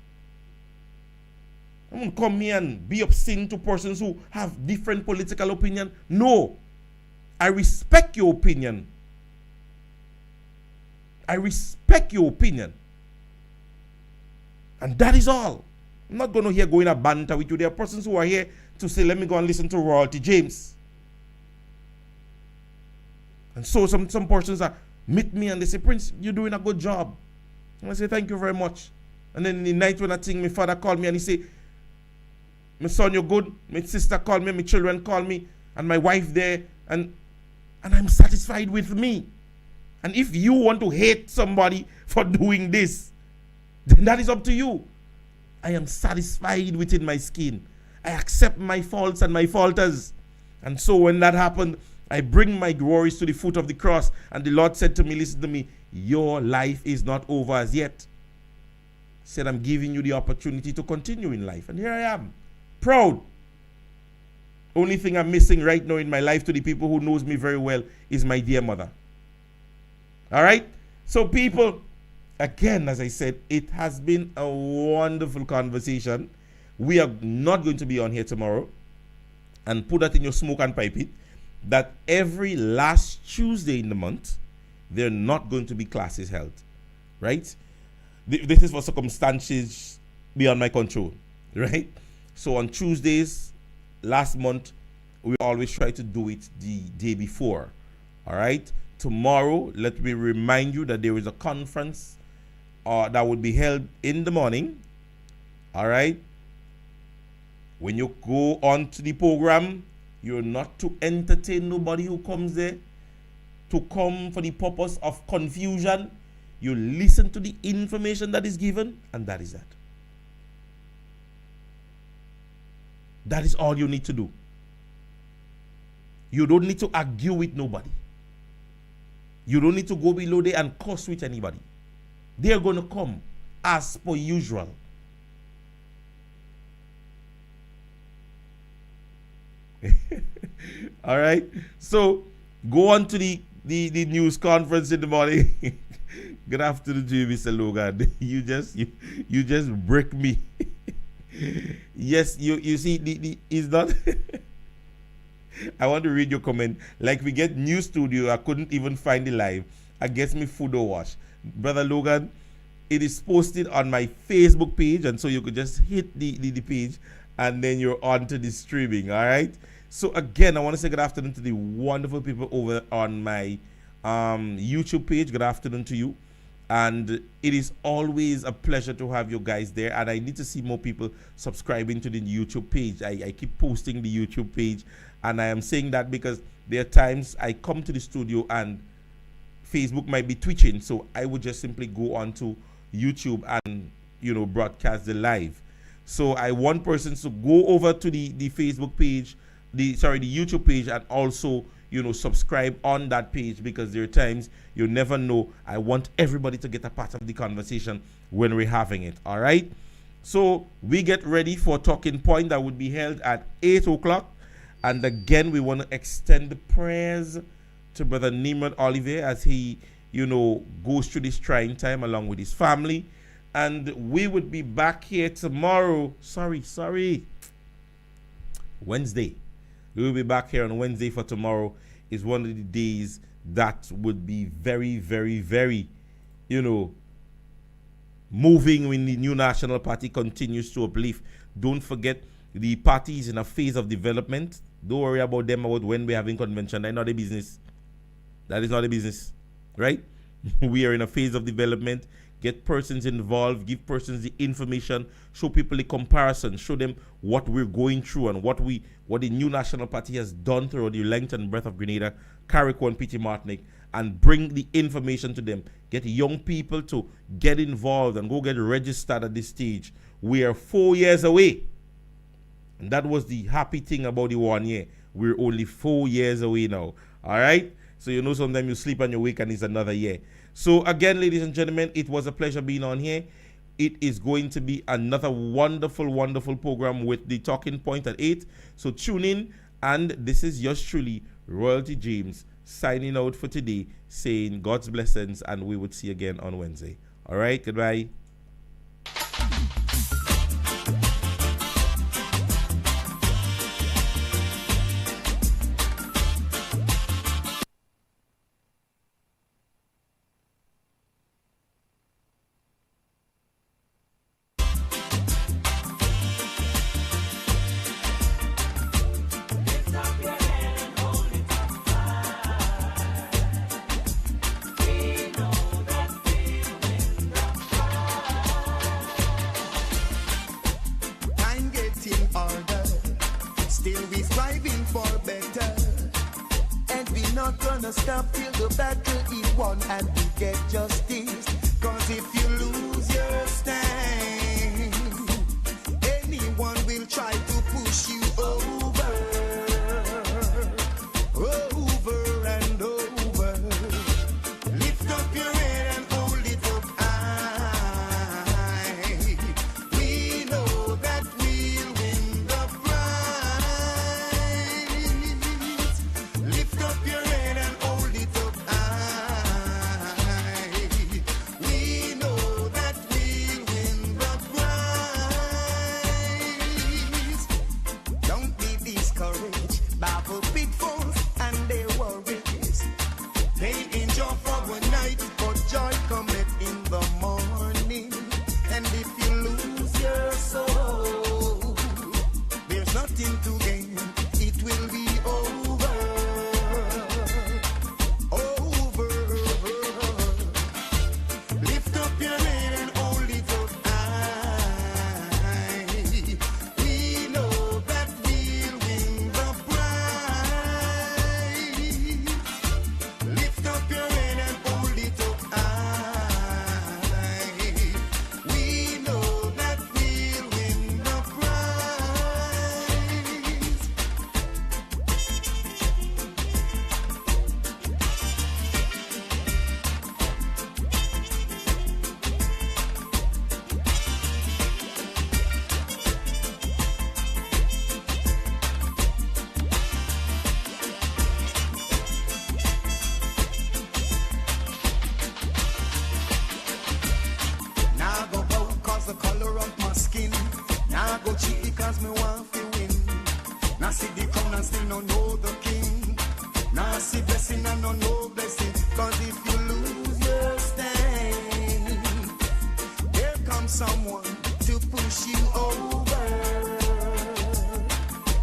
I'm going to come here and be obscene to persons who have different political opinion. No. I respect your opinion. I respect your opinion. And that is all. I'm not going to here go in a banter with you. There are persons who are here to say, let me go and listen to Royalty James. And so some persons are meet me and they say, Prince, you're doing a good job. And I say, thank you very much. And then in the night when I think, my father called me and he say, my son, you're good. My sister called me, my children called me, and my wife there, and I'm satisfied with me. And if you want to hate somebody for doing this, then that is up to you. I am satisfied within my skin. I accept my faults and my falters. And so when that happened, I bring my glories to the foot of the cross. And the Lord said to me, listen to me, your life is not over as yet. He said, I'm giving you the opportunity to continue in life. And here I am, proud. Only thing I'm missing right now in my life, to the people who knows me very well, is my dear mother. All right? So people, again, as I said, it has been a wonderful conversation. We are not going to be on here tomorrow. And put that in your smoke and pipe it, that every last Tuesday in the month, there are not going to be classes held. Right? This is for circumstances beyond my control. Right? So on Tuesdays, last month, we always try to do it the day before. All right? Tomorrow, let me remind you that there is a conference that will be held in the morning All right? When you go on to the program, you're not to entertain nobody who comes there to come for the purpose of confusion. You listen to the information that is given, and that is that. That is all you need to do. You don't need to argue with nobody. You don't need to go below there and cuss with anybody. They're going to come as per usual. All right. So go on to the news conference in the morning. Good afternoon to you, Mr. Logan. You just break me. Yes, you see the is not. I want to read your comment. Like, we get new studio, I couldn't even find it live. I guess me food or wash. Brother Logan, it is posted on my Facebook page, and so you could just hit the page and then you're on to the streaming. All right. So again, I want to say good afternoon to the wonderful people over on my YouTube page. Good afternoon to you. And it is always a pleasure to have you guys there. And I need to see more people subscribing to the YouTube page. I keep posting the YouTube page. And I am saying that because there are times I come to the studio and Facebook might be twitching. So I would just simply go on to YouTube and, broadcast the live. So I want persons to go over to the Facebook page, the YouTube page, and also, subscribe on that page, because there are times you never know. I want everybody to get a part of the conversation when we're having it. All right. So we get ready for Talking Point that would be held at 8 o'clock. And again, we want to extend the prayers to Brother Nimrod Olivier as he, goes through this trying time along with his family. And we would be back here tomorrow. Wednesday. We will be back here on Wednesday for tomorrow. Is one of the days that would be very, very, very, moving when the new National Party continues to uplift. Don't forget, the party is in a phase of development. Don't worry about them about when we're having convention. That's not a business. That is not a business, right? We are in a phase of development. Get persons involved, give persons the information, show people the comparison, show them what we're going through and what the new National Party has done throughout the length and breadth of Grenada, Carriacou, and Petit Martinique, and bring the information to them. Get young people to get involved and go get registered at this stage. We are 4 years away. And that was the happy thing about the 1 year. We're only 4 years away now. All right? So sometimes you sleep and you wake and it's another year. So again, ladies and gentlemen, it was a pleasure being on here. It is going to be another wonderful, wonderful program with the Talking Point at 8. So tune in. And this is yours truly, Royalty James, signing out for today, saying God's blessings, and we would see you again on Wednesday. All right? Goodbye. Stop till the battle is won and we get justice. Cause if you lose your stand, anyone will try to push you over and over. Lift up your head and hold it up high. We know that we'll win the prize. Lift up your head and hold it up high. We know the color of my skin. Now I go cheat because me want to win. Now see the crown and still no know the king. Now see blessing and no know blessing. Cause if you lose your stand, there comes someone to push you over.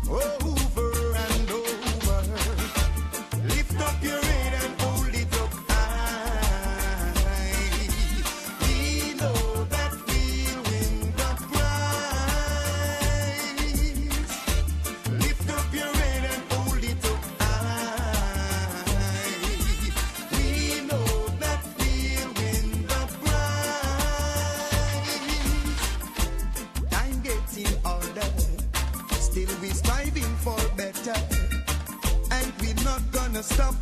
Over and over. Lift up your head and hold it up high. We know that we'll win the prize. Lift up your head and hold it up high. We know that we'll win the prize. Time getting older, still we striving for better, and we're not gonna stop